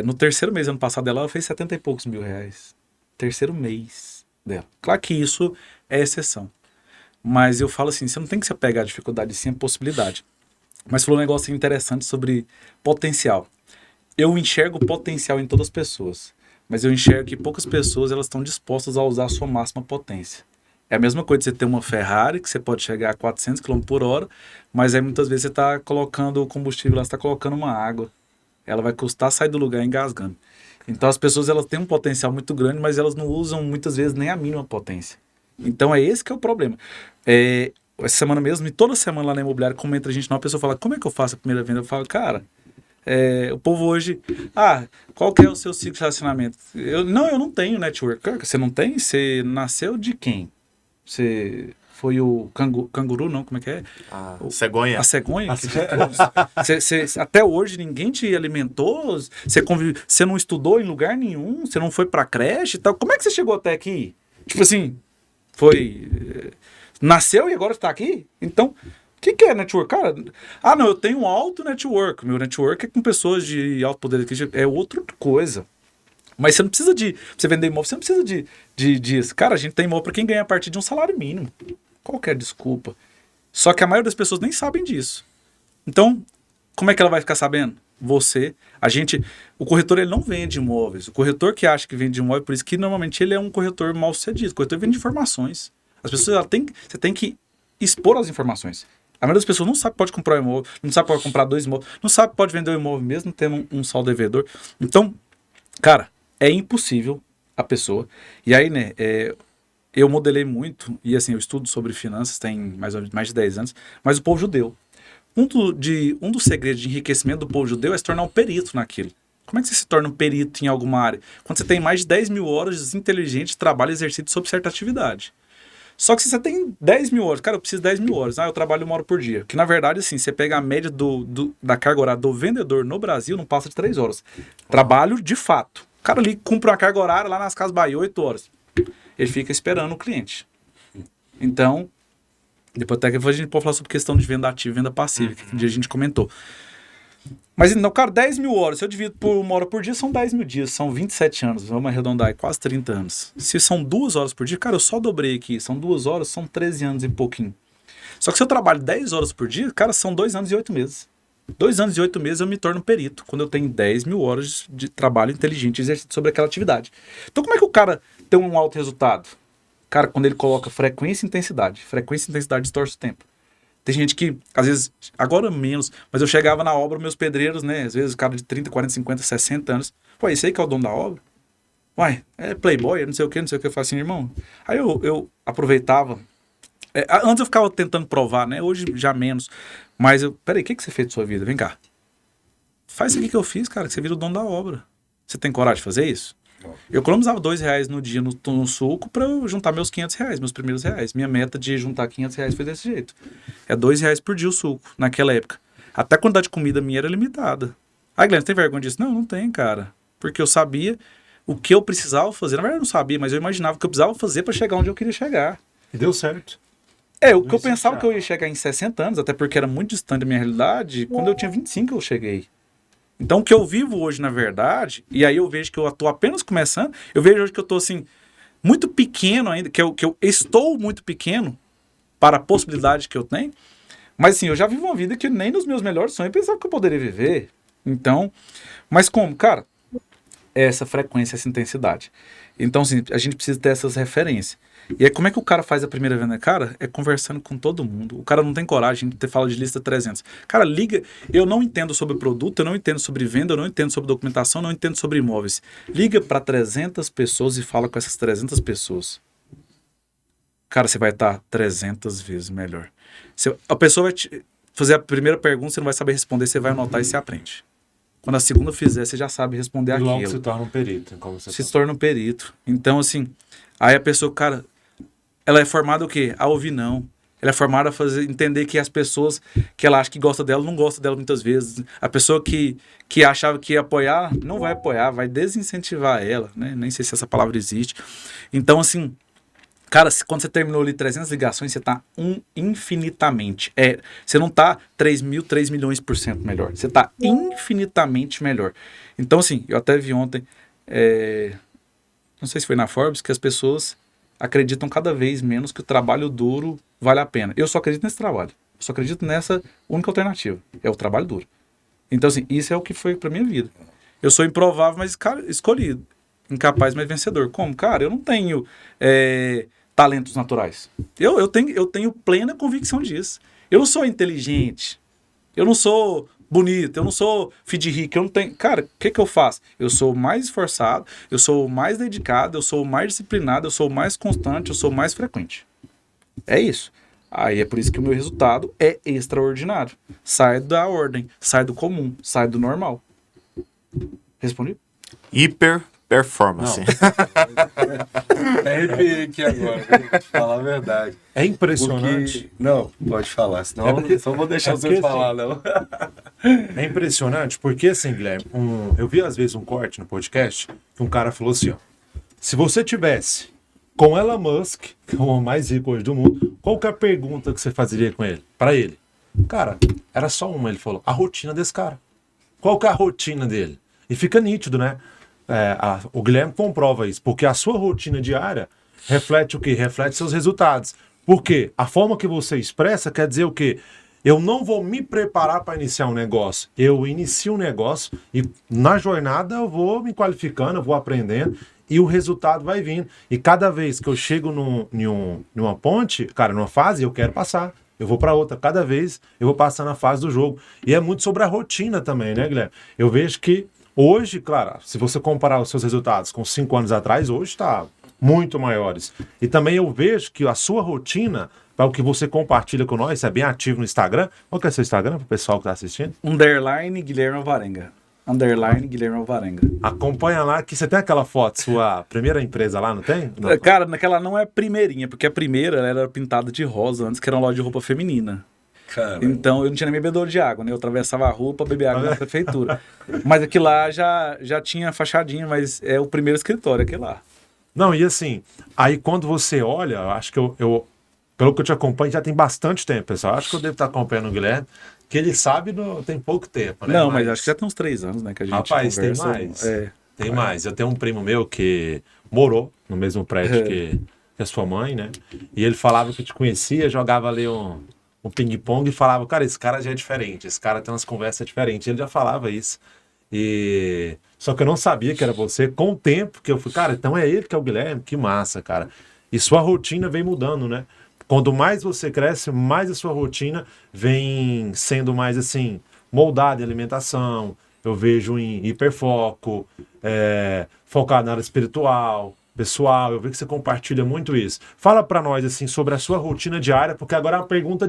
no terceiro mês, ano passado, ela fez 70 e poucos mil reais. Terceiro mês dela. Claro que isso é exceção. Mas eu falo assim, você não tem que se apegar à dificuldade, sim à possibilidade. Mas falou um negócio interessante sobre potencial. Eu enxergo potencial em todas as pessoas, mas eu enxergo que poucas pessoas elas estão dispostas a usar a sua máxima potência. É a mesma coisa de você ter uma Ferrari, que você pode chegar a 400 km por hora, mas aí muitas vezes você está colocando o combustível, lá, você está colocando uma água. Ela vai custar sair do lugar engasgando. Então as pessoas elas têm um potencial muito grande, mas elas não usam muitas vezes nem a mínima potência. Então é esse que é o problema. Essa semana mesmo, e toda semana lá na imobiliária, como entra a gente, uma pessoa fala, como é que eu faço a primeira venda? Eu falo, cara, o povo hoje, qual que é o seu ciclo de relacionamento? Eu não tenho network. Cara, você não tem? Você nasceu de quem? Você foi o canguru, não? Como é que é? Cegonha. A cegonha? Até hoje ninguém te alimentou? Você não estudou em lugar nenhum? Você não foi pra creche e tal? Como é que você chegou até aqui? Tipo assim, nasceu e agora está aqui? Então, o que é network? Cara, não, eu tenho um alto network. Meu network é com pessoas de alto poder aquisitivo. É outra coisa. Mas você não precisa pra você vender imóvel, você não precisa disso. Cara, a gente tem imóvel para quem ganha a partir de um salário mínimo. Qualquer desculpa. Só que a maioria das pessoas nem sabem disso. Então, como é que ela vai ficar sabendo? O corretor ele não vende imóveis. O corretor que acha que vende imóvel, por isso que normalmente ele é um corretor mal sucedido. O corretor vende informações. As pessoas, você tem que expor as informações. A maioria das pessoas não sabe que pode comprar um imóvel, não sabe que pode comprar 2 imóveis, não sabe que pode vender um imóvel mesmo tendo um saldo devedor. Então, cara, é impossível a pessoa. E aí, né, eu modelei muito, e assim, eu estudo sobre finanças tem mais de 10 anos, mas o povo judeu. Um dos segredos de enriquecimento do povo judeu é se tornar um perito naquilo. Como é que você se torna um perito em alguma área? Quando você tem mais de 10 mil horas de inteligente trabalho exercido sobre certa atividade. Só que se você tem 10 mil horas, cara, eu preciso de 10 mil horas, eu trabalho 1 hora por dia. Que na verdade, assim, você pega a média da carga horária do vendedor no Brasil, não passa de 3 horas. Trabalho de fato. O cara ali cumpre uma carga horária lá nas Casas Bahia, 8 horas. Ele fica esperando o cliente. Então, depois a gente pode falar sobre questão de venda ativa e venda passiva, que um dia a gente comentou. Mas então, cara, 10 mil horas, se eu divido por 1 hora por dia, são 10 mil dias, são 27 anos, vamos arredondar, quase 30 anos. Se são 2 horas por dia, cara, eu só dobrei aqui, são 2 horas, são 13 anos e pouquinho. Só que se eu trabalho 10 horas por dia, cara, são 2 anos e 8 meses. 2 anos e 8 meses eu me torno perito, quando eu tenho 10 mil horas de trabalho inteligente exercido sobre aquela atividade. Então como é que o cara tem um alto resultado? Cara, quando ele coloca frequência e intensidade distorce o tempo. Tem gente que, às vezes, agora menos, mas eu chegava na obra, meus pedreiros, né? Às vezes o cara de 30, 40, 50, 60 anos. Pô, esse aí que é o dono da obra? Uai, é playboy, não sei o que. Eu falo assim, irmão. Aí eu aproveitava. Antes eu ficava tentando provar, né? Hoje já menos. Mas peraí, o que você fez de sua vida? Vem cá. Faz isso aqui que eu fiz, cara, que você vira o dono da obra. Você tem coragem de fazer isso? Eu economizava R$2 no dia no suco para eu juntar meus R$500, meus primeiros reais. Minha meta de juntar R$500 foi desse jeito. É R$2 por dia o suco, naquela época. Até a quantidade de comida minha era limitada. Guilherme, tem vergonha disso? Não tem, cara. Porque eu sabia o que eu precisava fazer. Na verdade eu não sabia, mas eu imaginava o que eu precisava fazer para chegar onde eu queria chegar. E deu certo. O que eu pensava que eu ia chegar em 60 anos, até porque era muito distante da minha realidade, quando eu tinha 25 eu cheguei. Então, o que eu vivo hoje, na verdade, e aí eu vejo que eu estou apenas começando, eu vejo hoje que eu estou, assim, muito pequeno ainda, que eu estou muito pequeno para a possibilidade que eu tenho, mas, assim, eu já vivo uma vida que nem nos meus melhores sonhos eu pensava que eu poderia viver. Então, mas como? Cara, essa frequência, essa intensidade. Então, assim, a gente precisa ter essas referências. E aí, como é que o cara faz a primeira venda? Cara, é conversando com todo mundo. O cara não tem coragem de fala de lista 300. Cara, liga. Eu não entendo sobre produto, eu não entendo sobre venda, eu não entendo sobre documentação, eu não entendo sobre imóveis. Liga para 300 pessoas e fala com essas 300 pessoas. Cara, você vai estar 300 vezes melhor. A pessoa vai te fazer a primeira pergunta, você não vai saber responder, você vai anotar e você aprende. Quando a segunda fizer, você já sabe responder aquilo. Logo se torna um perito. Se torna um perito. Então, assim, aí a pessoa, cara... Ela é formada o quê? A ouvir não. Ela é formada a entender que as pessoas que ela acha que gosta dela, não gosta dela muitas vezes. A pessoa que achava que ia apoiar, não vai apoiar, vai desincentivar ela, né? Nem sei se essa palavra existe. Então, assim, cara, quando você terminou ali 300 ligações, você tá infinitamente. Você não tá 3 milhões% melhor. Você tá infinitamente melhor. Então, assim, eu até vi ontem, não sei se foi na Forbes, que as pessoas... acreditam cada vez menos que o trabalho duro vale a pena. Eu só acredito nesse trabalho. só acredito nessa única alternativa. É o trabalho duro. Então, assim, isso é o que foi pra minha vida. Eu sou improvável, mas escolhido. Incapaz, mas vencedor. Como? Cara, eu não tenho talentos naturais. Eu tenho plena convicção disso. Eu não sou inteligente. Eu não sou bonito. Eu não sou filho de rico. Eu não tenho... Cara, o que eu faço? Eu sou mais esforçado, eu sou mais dedicado, eu sou mais disciplinado, eu sou mais constante, eu sou mais frequente. É isso. Aí é por isso que o meu resultado é extraordinário. Sai da ordem, sai do comum, sai do normal. Respondi? Hiper performance. Arrepiei aqui agora, vou falar a verdade. É impressionante. Porque... Não, pode falar, senão só vou deixar você porque, falar, assim, não. É impressionante porque, assim, Guilherme, eu vi às vezes um corte no podcast que um cara falou assim, ó, se você tivesse com Elon Musk, que é o homem mais rico hoje do mundo, qual que é a pergunta que você fazeria com ele? Para ele? Cara, era só uma, ele falou, a rotina desse cara. Qual que é a rotina dele? E fica nítido, né? O Guilherme comprova isso, porque a sua rotina diária reflete o quê? Reflete seus resultados. Porque a forma que você expressa quer dizer o quê? Eu não vou me preparar para iniciar um negócio. Eu inicio um negócio e na jornada eu vou me qualificando, eu vou aprendendo e o resultado vai vindo. E cada vez que eu chego numa ponte, cara, numa fase, eu quero passar. Eu vou para outra. Cada vez eu vou passando a fase do jogo. E é muito sobre a rotina também, né, Guilherme? Eu vejo que hoje, claro, se você comparar os seus resultados com 5 anos atrás, hoje está muito maiores. E também eu vejo que a sua rotina, para o que você compartilha com nós, você é bem ativo no Instagram. Qual que é o seu Instagram para o pessoal que está assistindo? _ Guilherme Alvarenga. _ Guilherme Alvarenga. Acompanha lá, que você tem aquela foto, sua primeira empresa lá, não tem? Não. Cara, naquela não é primeirinha, porque a primeira ela era pintada de rosa antes, que era uma loja de roupa feminina. Caramba. Então eu não tinha nem bebedouro de água, né? Eu atravessava a rua pra beber água na prefeitura. Mas aqui lá já tinha fachadinha, mas é o primeiro escritório aqui lá. Não, e assim, aí quando você olha, eu acho que eu pelo que eu te acompanho, já tem bastante tempo, pessoal. Acho que eu devo estar acompanhando o Guilherme, que ele sabe tem pouco tempo, né? Não, mas acho que já tem uns 3 anos, né, que a gente rapaz, conversa. tem mais. É. Tem mais. Eu tenho um primo meu que morou no mesmo prédio que a sua mãe, né? E ele falava que te conhecia, jogava ali um ping-pong e falava, cara, esse cara já é diferente, esse cara tem umas conversas diferentes. Ele já falava isso. Só que eu não sabia que era você. Com o tempo que eu fui, cara, então é ele que é o Guilherme, que massa, cara. E sua rotina vem mudando, né? Quando mais você cresce, mais a sua rotina vem sendo mais assim, moldada em alimentação. Eu vejo em hiperfoco, focado na área espiritual, pessoal. Eu vejo que você compartilha muito isso. Fala pra nós assim sobre a sua rotina diária, porque agora é uma pergunta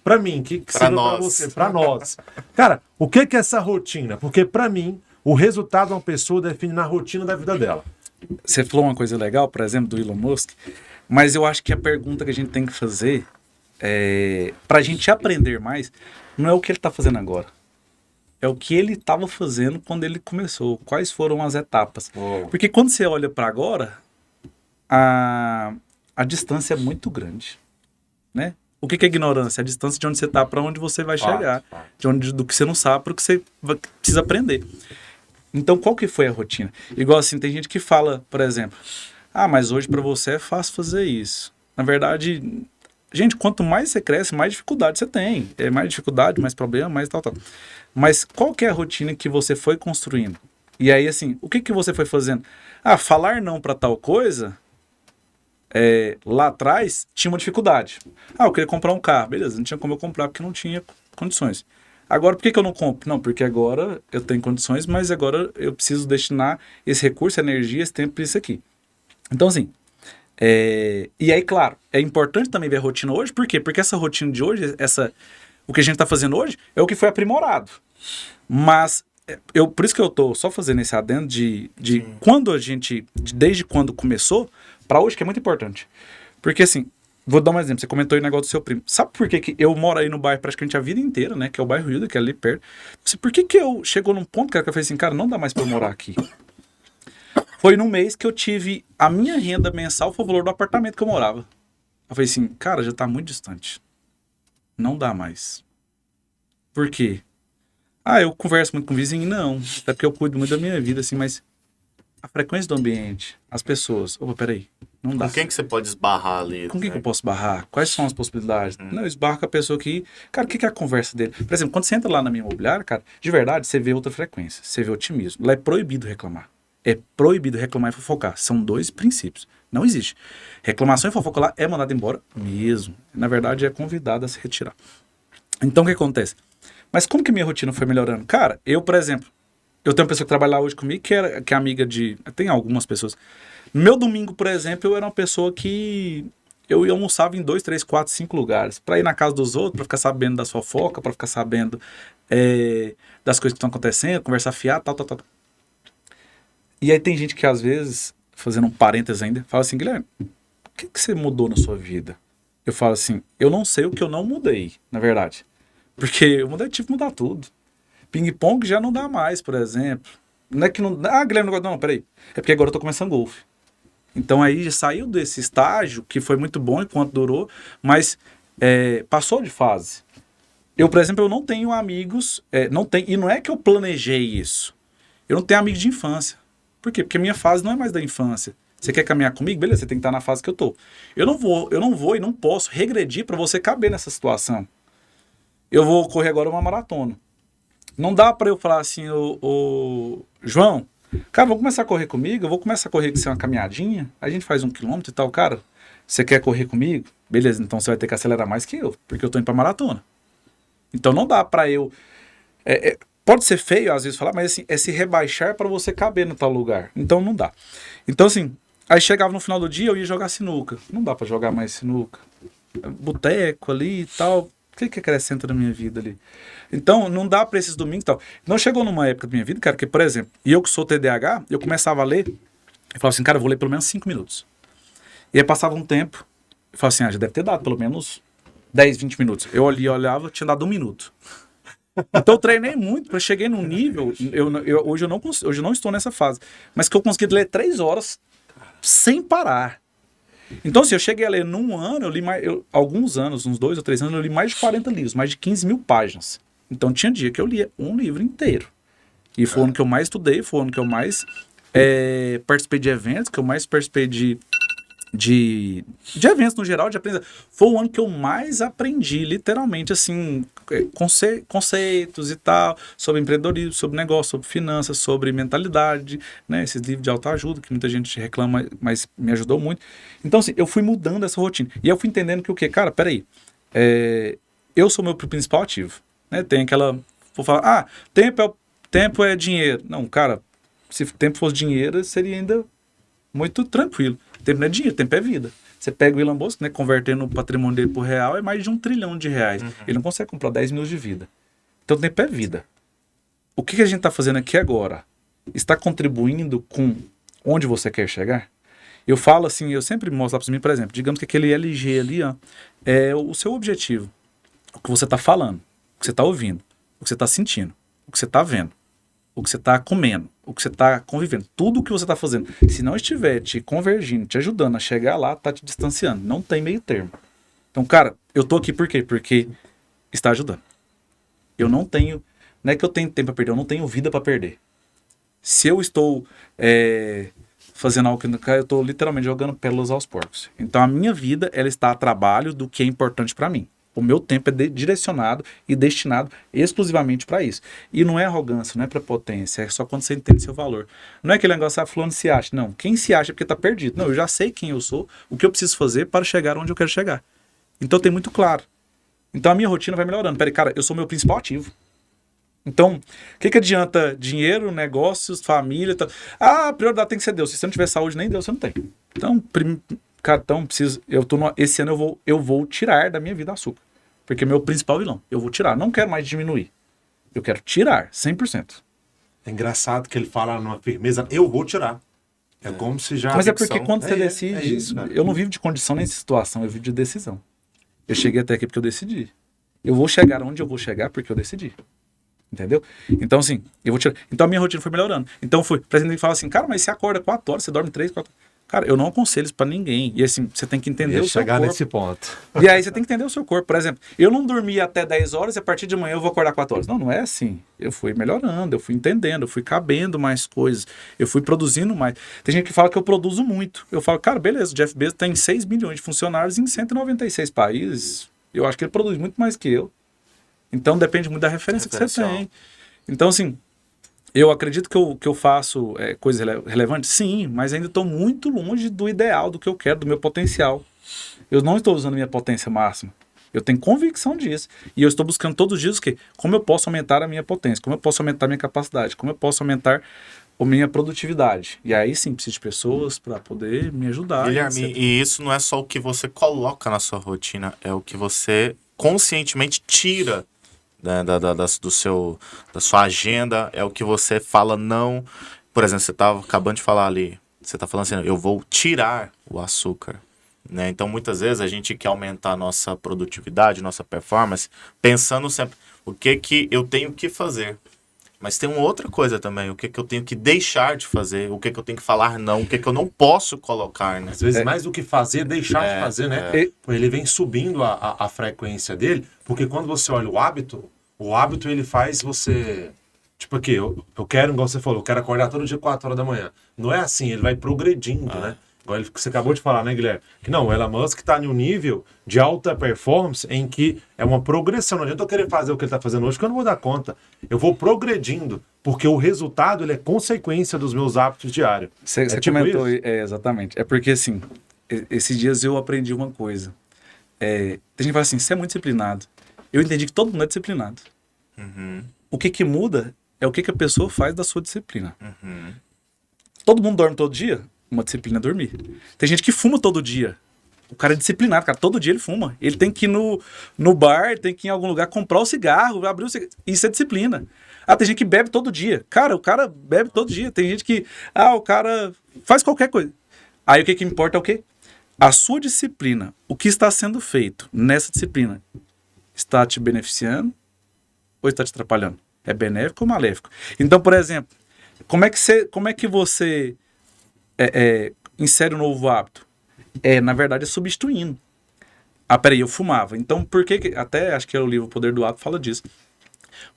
pra mim, que serve pra você, pra nós. Cara, o que é essa rotina? Porque pra mim, o resultado de uma pessoa define na rotina da vida dela. Você falou uma coisa legal, por exemplo, do Elon Musk, mas eu acho que a pergunta que a gente tem que fazer pra gente aprender mais, não é o que ele tá fazendo agora. É o que ele estava fazendo quando ele começou. Quais foram as etapas. Oh. Porque quando você olha para agora, a distância é muito grande. Né? O que é ignorância? A distância de onde você está para onde você vai chegar. Do que você não sabe para o que você precisa aprender. Então, qual que foi a rotina? Igual assim, tem gente que fala, por exemplo, mas hoje para você é fácil fazer isso. Na verdade, gente, quanto mais você cresce, mais dificuldade você tem. É mais dificuldade, mais problema, mais tal. Mas qual que é a rotina que você foi construindo? E aí, assim, o que você foi fazendo? Falar não para tal coisa, lá atrás, tinha uma dificuldade. Eu queria comprar um carro. Beleza, não tinha como eu comprar porque não tinha condições. Agora, por que eu não compro? Não, porque agora eu tenho condições, mas agora eu preciso destinar esse recurso, energia, esse tempo para isso aqui. Então, assim, e aí, claro, é importante também ver a rotina hoje. Por quê? Porque essa rotina de hoje, o que a gente está fazendo hoje, é o que foi aprimorado. Mas, por isso que eu estou só fazendo esse adendo de quando desde quando começou, para hoje, que é muito importante. Porque, assim, vou dar um exemplo. Você comentou aí o negócio do seu primo. Sabe por que eu moro aí no bairro praticamente a vida inteira, né? Que é o bairro Hilda, que é ali perto. Por que eu chegou num ponto, cara, que eu falei assim, cara, não dá mais para eu morar aqui. Foi num mês que eu tive a minha renda mensal, foi o valor do apartamento que eu morava. Eu falei assim, cara, já tá muito distante. Não dá mais. Por quê? Eu converso muito com o vizinho? Não. Até porque eu cuido muito da minha vida, assim, mas a frequência do ambiente, as pessoas. Peraí. Não dá. Com quem que você pode esbarrar ali? Com quem né? que eu posso barrar? Quais são as possibilidades? Não, eu esbarro com a pessoa que... Cara, o que é a conversa dele? Por exemplo, quando você entra lá na minha imobiliária, cara, de verdade, você vê outra frequência, você vê otimismo. Lá é proibido reclamar. É proibido reclamar e fofocar. São 2 princípios. Não existe. Reclamação e fofoca lá é mandado embora mesmo. Na verdade, é convidado a se retirar. Então, o que acontece? Mas como que minha rotina foi melhorando? Cara, eu, por exemplo, eu tenho uma pessoa que trabalha lá hoje comigo que é amiga de... Tem algumas pessoas. No meu domingo, por exemplo, eu era uma pessoa que... Eu ia almoçava em 2, 3, 4, 5 lugares. Pra ir na casa dos outros, pra ficar sabendo das fofocas, pra ficar sabendo das coisas que estão acontecendo, conversar fiado, tal. E aí tem gente que às vezes, fazendo um parênteses ainda, fala assim, Guilherme, o que você mudou na sua vida? Eu falo assim, eu não sei o que eu não mudei, na verdade. Porque eu tive que mudar tudo. Ping-pong já não dá mais, por exemplo. Não é que não... Ah, Guilherme, não, peraí. É porque agora eu tô começando golfe. Então aí já saiu desse estágio, que foi muito bom enquanto durou, mas passou de fase. Eu, por exemplo, eu não tenho amigos, e não é que eu planejei isso. Eu não tenho amigos de infância. Por quê? Porque a minha fase não é mais da infância. Você quer caminhar comigo? Beleza, você tem que estar na fase que eu tô. Eu não vou e não posso regredir para você caber nessa situação. Eu vou correr agora uma maratona. Não dá para eu falar assim, João, cara, vamos começar a correr comigo? Eu vou começar a correr com você uma caminhadinha, a gente faz 1 quilômetro e tal, cara. Você quer correr comigo? Beleza, então você vai ter que acelerar mais que eu, porque eu tô indo pra maratona. Então não dá pra eu... pode ser feio às vezes falar, mas assim, é se rebaixar pra você caber no tal lugar. Então não dá. Então assim, aí chegava no final do dia, eu ia jogar sinuca. Não dá pra jogar mais sinuca. Boteco ali e tal. O que acrescenta na minha vida ali? Então, não dá pra esses domingos e tal. Não chegou numa época da minha vida, cara, que, por exemplo, e eu que sou TDAH, eu começava a ler, eu falava assim, cara, eu vou ler pelo menos 5 minutos. E aí passava um tempo, eu falava assim, já deve ter dado pelo menos 10, 20 minutos. Eu olhava, tinha dado 1 minuto. Então eu treinei muito, para cheguei num nível, hoje eu não estou nessa fase, mas que eu consegui ler 3 horas sem parar. Então, assim, eu cheguei a ler num ano, eu li alguns anos, uns 2 ou 3 anos, eu li mais de 40 livros, mais de 15 mil páginas. Então tinha dia que eu lia um livro inteiro. E foi o ano que eu mais estudei, foi o ano que eu mais participei de eventos, que eu mais participei de eventos no geral, de aprendizagem. Foi o ano que eu mais aprendi, literalmente, assim, conceitos e tal, sobre empreendedorismo, sobre negócio, sobre finanças, sobre mentalidade, né? Esses livros de autoajuda, que muita gente reclama, mas me ajudou muito. Então, assim, eu fui mudando essa rotina. E eu fui entendendo que o quê? Cara, peraí, eu sou meu principal ativo, né? Tem aquela... Vou falar, tempo é dinheiro. Não, cara, se tempo fosse dinheiro, seria ainda muito tranquilo. Tempo não é dinheiro, tempo é vida. Você pega o Elon Musk, né, convertendo o patrimônio dele por real, é mais de 1 trilhão de reais. Ele não consegue comprar 10 minutos de vida. Então, tempo é vida. O que a gente está fazendo aqui agora? Está contribuindo com onde você quer chegar? Eu falo assim, eu sempre mostro para mim, por exemplo, digamos que aquele LG ali, ó, é o seu objetivo. O que você está falando, o que você está ouvindo, o que você está sentindo, o que você está vendo, o que você está comendo, o que você está convivendo, tudo o que você está fazendo, se não estiver te convergindo, te ajudando a chegar lá, tá te distanciando, não tem meio termo. Então, cara, eu tô aqui por quê? Porque está ajudando. Eu não tenho, não é que eu tenho tempo para perder, eu não tenho vida para perder. Se eu estou fazendo algo que eu estou literalmente jogando pérolas aos porcos. Então, a minha vida, ela está a trabalho do que é importante para mim. O meu tempo é direcionado e destinado exclusivamente para isso. E não é arrogância, não é prepotência, é só quando você entende seu valor. Não é aquele negócio, fulano se acha. Não, quem se acha é porque está perdido. Não, eu já sei quem eu sou, o que eu preciso fazer para chegar onde eu quero chegar. Então tem muito claro. Então a minha rotina vai melhorando. Peraí, cara, eu sou meu principal ativo. Então, o que adianta dinheiro, negócios, família? A prioridade tem que ser Deus. Se você não tiver saúde, nem Deus você não tem. Então, cara, então preciso. Esse ano eu vou tirar da minha vida açúcar. Porque é meu principal vilão. Eu vou tirar. Não quero mais diminuir. Eu quero tirar 100%. É engraçado que ele fala numa firmeza, eu vou tirar. É como se já... Mas é porque quando você decide... isso, eu não vivo de condição nem de situação, eu vivo de decisão. Eu cheguei até aqui porque eu decidi. Eu vou chegar onde eu vou chegar porque eu decidi. Entendeu? Então, assim, eu vou tirar. Então a minha rotina foi melhorando. Então por exemplo, ele fala assim, cara, mas você acorda 4 horas, você dorme 3, 4 horas. Cara, eu não aconselho isso pra ninguém. E assim, você tem que entender Ia o seu chegar corpo. nesse ponto. E aí você tem que entender o seu corpo. Por exemplo, eu não dormi até 10 horas e a partir de manhã eu vou acordar 4 horas. Não, não é assim. Eu fui melhorando, eu fui entendendo, eu fui cabendo mais coisas, eu fui produzindo mais. Tem gente que fala que eu produzo muito. Eu falo, cara, beleza, o Jeff Bezos tem 6 milhões de funcionários em 196 países. Eu acho que ele produz muito mais que eu. Então depende muito da referência que você tem. Então, assim, eu acredito que eu faço coisas relevantes? Sim, mas ainda estou muito longe do ideal, do que eu quero, do meu potencial. Eu não estou usando minha potência máxima. Eu tenho convicção disso. E eu estou buscando todos os dias o quê? Como eu posso aumentar a minha potência, como eu posso aumentar a minha capacidade, como eu posso aumentar a minha produtividade. E aí sim, preciso de pessoas para poder me ajudar. Guilherme, e isso não é só o que você coloca na sua rotina, é o que você conscientemente tira, né, da sua agenda, é o que você fala não. Por exemplo, você estava acabando de falar ali, você está falando assim, eu vou tirar o açúcar. Né? Então, muitas vezes, a gente quer aumentar a nossa produtividade, nossa performance, pensando sempre, o que eu tenho que fazer? Mas tem uma outra coisa também, o que eu tenho que deixar de fazer, o que eu tenho que falar não, o que eu não posso colocar, né? Às vezes, mais do que fazer, deixar de fazer, né? Ele vem subindo a frequência dele, porque quando você olha o hábito ele faz você... Tipo aqui, eu quero, igual você falou, eu quero acordar todo dia 4 horas da manhã. Não é assim, ele vai progredindo, né? Igual você acabou de falar, né, Guilherme? Que não, o Elon Musk está em um nível de alta performance em que é uma progressão. Não adianta eu querer fazer o que ele está fazendo hoje, que eu não vou dar conta. Eu vou progredindo, porque o resultado ele é consequência dos meus hábitos diários. Você tipo comentou, isso? Exatamente. É porque, assim, esses dias eu aprendi uma coisa. Tem gente que fala assim, você é muito disciplinado. Eu entendi que todo mundo é disciplinado. Uhum. O que muda é o que a pessoa faz da sua disciplina. Uhum. Todo mundo dorme todo dia? Uma disciplina é dormir. Tem gente que fuma todo dia. O cara é disciplinado, cara. Todo dia ele fuma. Ele tem que ir no bar, tem que ir em algum lugar comprar o cigarro, abrir o cigarro. Isso é disciplina. Tem gente que bebe todo dia. Cara, o cara bebe todo dia. Tem gente que... o cara faz qualquer coisa. Aí o que importa é o quê? A sua disciplina. O que está sendo feito nessa disciplina está te beneficiando ou está te atrapalhando? É benéfico ou maléfico? Então, por exemplo, como é que você insere um novo hábito? Na verdade, é substituindo. Peraí, eu fumava. Então, por que... Até acho que o livro O Poder do Hábito fala disso.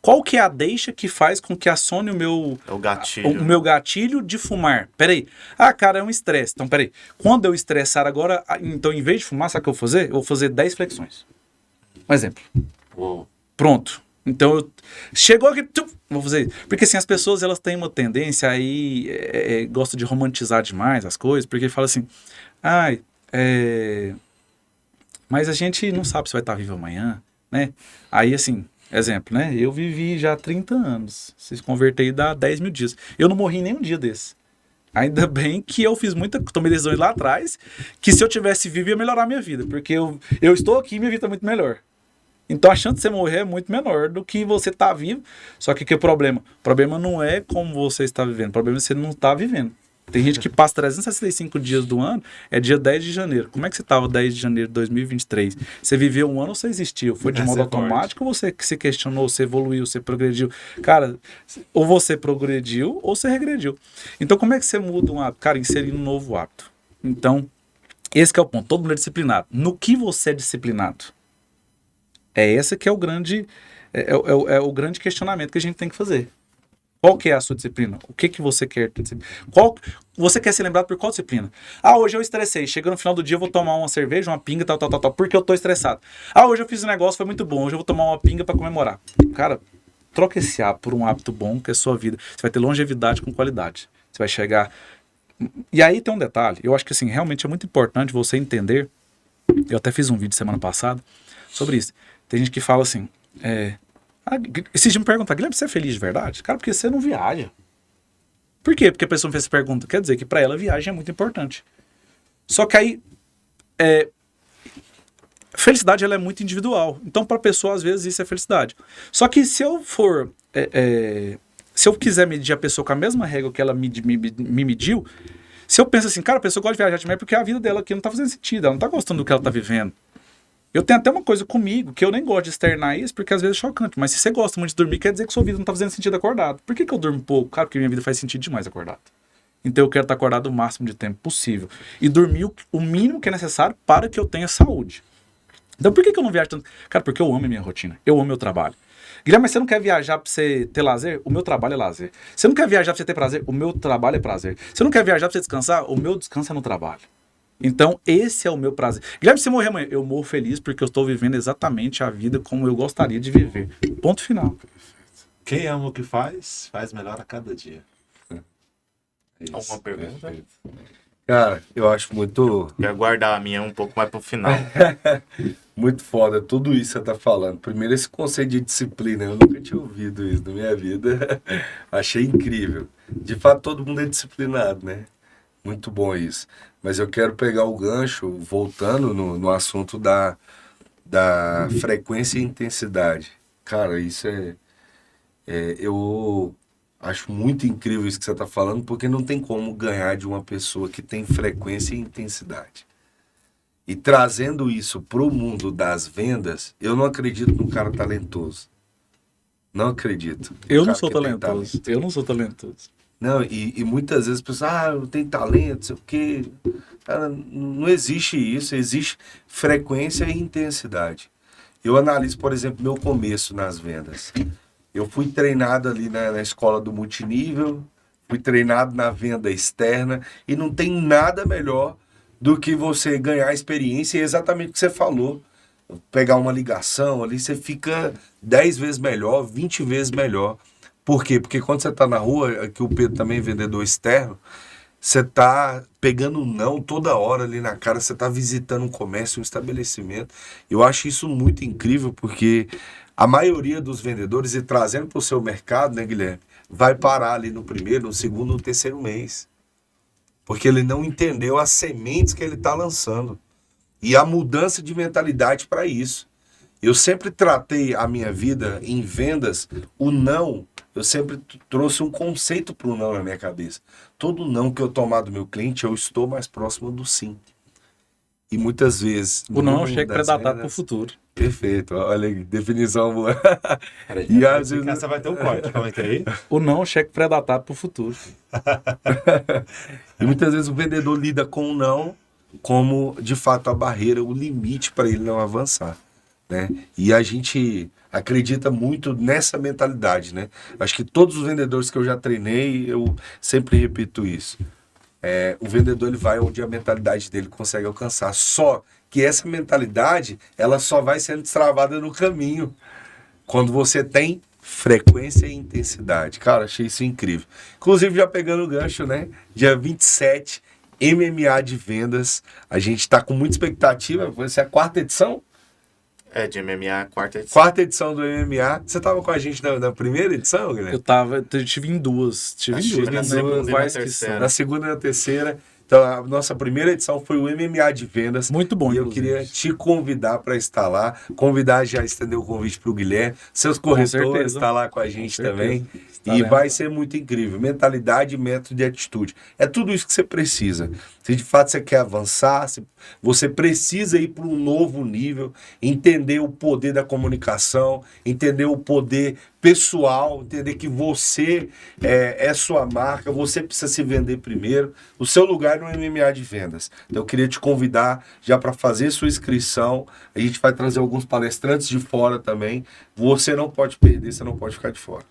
Qual que é a deixa que faz com que acione o meu... É o gatilho. O meu gatilho de fumar? Peraí. Cara, é um estresse. Então, peraí. Quando eu estressar agora, então, em vez de fumar, sabe o que eu vou fazer? Eu vou fazer 10 flexões. Um exemplo. Uou. Pronto. Então, chegou aqui, vou fazer isso. Porque assim, as pessoas elas têm uma tendência aí, gostam de romantizar demais as coisas, porque fala assim, mas a gente não sabe se vai estar vivo amanhã, né? Aí assim, exemplo, né? Eu vivi já 30 anos, se convertei dá 10 mil dias. Eu não morri nem um dia desse. Ainda bem que eu fiz tomei decisões lá atrás, que se eu tivesse vivo ia melhorar a minha vida, porque eu estou aqui e minha vida está muito melhor. Então a chance de você morrer é muito menor do que você tá vivo. Só que o problema? O problema não é como você está vivendo, o problema é que você não está vivendo. Tem gente que passa 365 dias do ano, é dia 10 de janeiro. Como é que você estava 10 de janeiro de 2023? Você viveu um ano ou você existiu? Foi de modo automático ou você se questionou, você evoluiu, você progrediu? Cara, ou você progrediu ou você regrediu. Então como é que você muda um hábito? Cara, inserindo um novo hábito. Então, esse que é o ponto. Todo mundo é disciplinado. No que você é disciplinado? Esse que é o grande o grande questionamento que a gente tem que fazer. Qual que é a sua disciplina? O que você quer ter disciplina? Você quer ser lembrado por qual disciplina? Hoje eu estressei. Chega no final do dia eu vou tomar uma cerveja, uma pinga, tal, porque eu tô estressado. Hoje eu fiz um negócio, foi muito bom. Hoje eu vou tomar uma pinga para comemorar. Cara, troca esse hábito por um hábito bom, que é a sua vida. Você vai ter longevidade com qualidade. Você vai chegar... E aí tem um detalhe. Eu acho que assim, realmente é muito importante você entender. Eu até fiz um vídeo semana passada sobre isso. Tem gente que fala assim, esses dias me perguntam, Guilherme, você é feliz de verdade? Cara, porque você não viaja. Por quê? Porque a pessoa me fez essa pergunta. Quer dizer que pra ela viagem é muito importante. Só que aí, felicidade ela é muito individual. Então pra pessoa, às vezes, isso é felicidade. Só que se eu for... se eu quiser medir a pessoa com a mesma regra que ela me mediu, se eu penso assim, cara, a pessoa gosta de viajar demais porque a vida dela aqui não tá fazendo sentido, ela não tá gostando do que ela tá vivendo. Eu tenho até uma coisa comigo, que eu nem gosto de externar isso, porque às vezes é chocante. Mas se você gosta muito de dormir, quer dizer que sua vida não tá fazendo sentido acordado. Por que eu durmo pouco? Cara, porque minha vida faz sentido demais acordado. Então eu quero estar acordado o máximo de tempo possível. E dormir o mínimo que é necessário para que eu tenha saúde. Então por que eu não viajo tanto? Cara, porque eu amo a minha rotina. Eu amo meu trabalho. Guilherme, mas você não quer viajar pra você ter lazer? O meu trabalho é lazer. Você não quer viajar pra você ter prazer? O meu trabalho é prazer. Você não quer viajar pra você descansar? O meu descanso é no trabalho. Então, esse é o meu prazer. Guilherme, se eu morrer amanhã, eu morro feliz porque eu estou vivendo exatamente a vida como eu gostaria de viver. Ponto final. Quem ama o que faz, faz melhor a cada dia. Isso, Alguma pergunta? perfeito. Cara, eu acho muito, Quero guardar a minha um pouco mais pro final. muito foda tudo isso que você tá falando. Primeiro, esse conceito de disciplina, eu nunca tinha ouvido isso na minha vida. Achei incrível. De fato, todo mundo é disciplinado, né? Muito bom isso. Mas eu quero pegar o gancho, voltando no assunto da frequência e intensidade. Cara, isso eu acho muito incrível isso que você está falando, porque não tem como ganhar de uma pessoa que tem frequência e intensidade. E trazendo isso para o mundo das vendas, eu não acredito num cara talentoso. Não acredito. Eu Um não cara sou que tem talentoso. talento. Eu não sou talentoso. Não, e muitas vezes as pessoas, eu tenho talento, sei o quê. Cara, não existe isso, existe frequência e intensidade. Eu analiso, por exemplo, meu começo nas vendas. Eu fui treinado ali na escola do multinível, fui treinado na venda externa, e não tem nada melhor do que você ganhar experiência, e é exatamente o que você falou. Pegar uma ligação ali, você fica 10 vezes melhor, 20 vezes melhor. Por quê? Porque quando você está na rua, que o Pedro também é vendedor externo, você está pegando um não toda hora ali na cara, você está visitando um comércio, um estabelecimento. Eu acho isso muito incrível, porque a maioria dos vendedores, e trazendo para o seu mercado, né, Guilherme, vai parar ali no primeiro, no segundo, no terceiro mês. Porque ele não entendeu as sementes que ele está lançando. E a mudança de mentalidade para isso. Eu sempre tratei a minha vida em vendas, o não, eu sempre trouxe um conceito para o não na minha cabeça. Todo não que eu tomar do meu cliente, eu estou mais próximo do sim. E muitas vezes... O não é um no cheque das pré-datado vendas- pro futuro. Perfeito, olha aí, definição boa. Peraí, E às vezes- essa vai ter um corte, calma aí. O não é um cheque pré-datado pro futuro. E muitas vezes o vendedor lida com o não como, de fato, a barreira, o limite para ele não avançar, né? E a gente acredita muito nessa mentalidade, né? Acho que todos os vendedores que eu já treinei, eu sempre repito isso. O vendedor ele vai onde a mentalidade dele consegue alcançar. Só que essa mentalidade, ela só vai sendo destravada no caminho. Quando você tem frequência e intensidade. Cara, achei isso incrível. Inclusive, já pegando o gancho, né? Dia 27, MMA de vendas. A gente tá com muita expectativa. Vai ser a quarta edição? É, de MMA, quarta edição. Quarta edição do MMA. Você tava com a gente na primeira edição, Guilherme? Eu tive em duas. Tive Acho em duas. que na Não segunda lembro e na quais que terceira. são. Na segunda e na terceira. Então, a nossa primeira edição foi o MMA de vendas. Muito bom, E eu inclusive. queria te convidar para estar lá. Convidar, já estender o convite para o Guilherme. Seus corretores certeza. estão lá com a gente certeza. também. E Estaremos. vai ser muito incrível. Mentalidade, método e atitude. É tudo isso que você precisa. Se de fato você quer avançar, você precisa ir para um novo nível, entender o poder da comunicação, entender o poder pessoal, entender que você é sua marca, você precisa se vender primeiro. O seu lugar no MMA de vendas. Então eu queria te convidar já para fazer sua inscrição. A gente vai trazer alguns palestrantes de fora também. Você não pode perder, você não pode ficar de fora.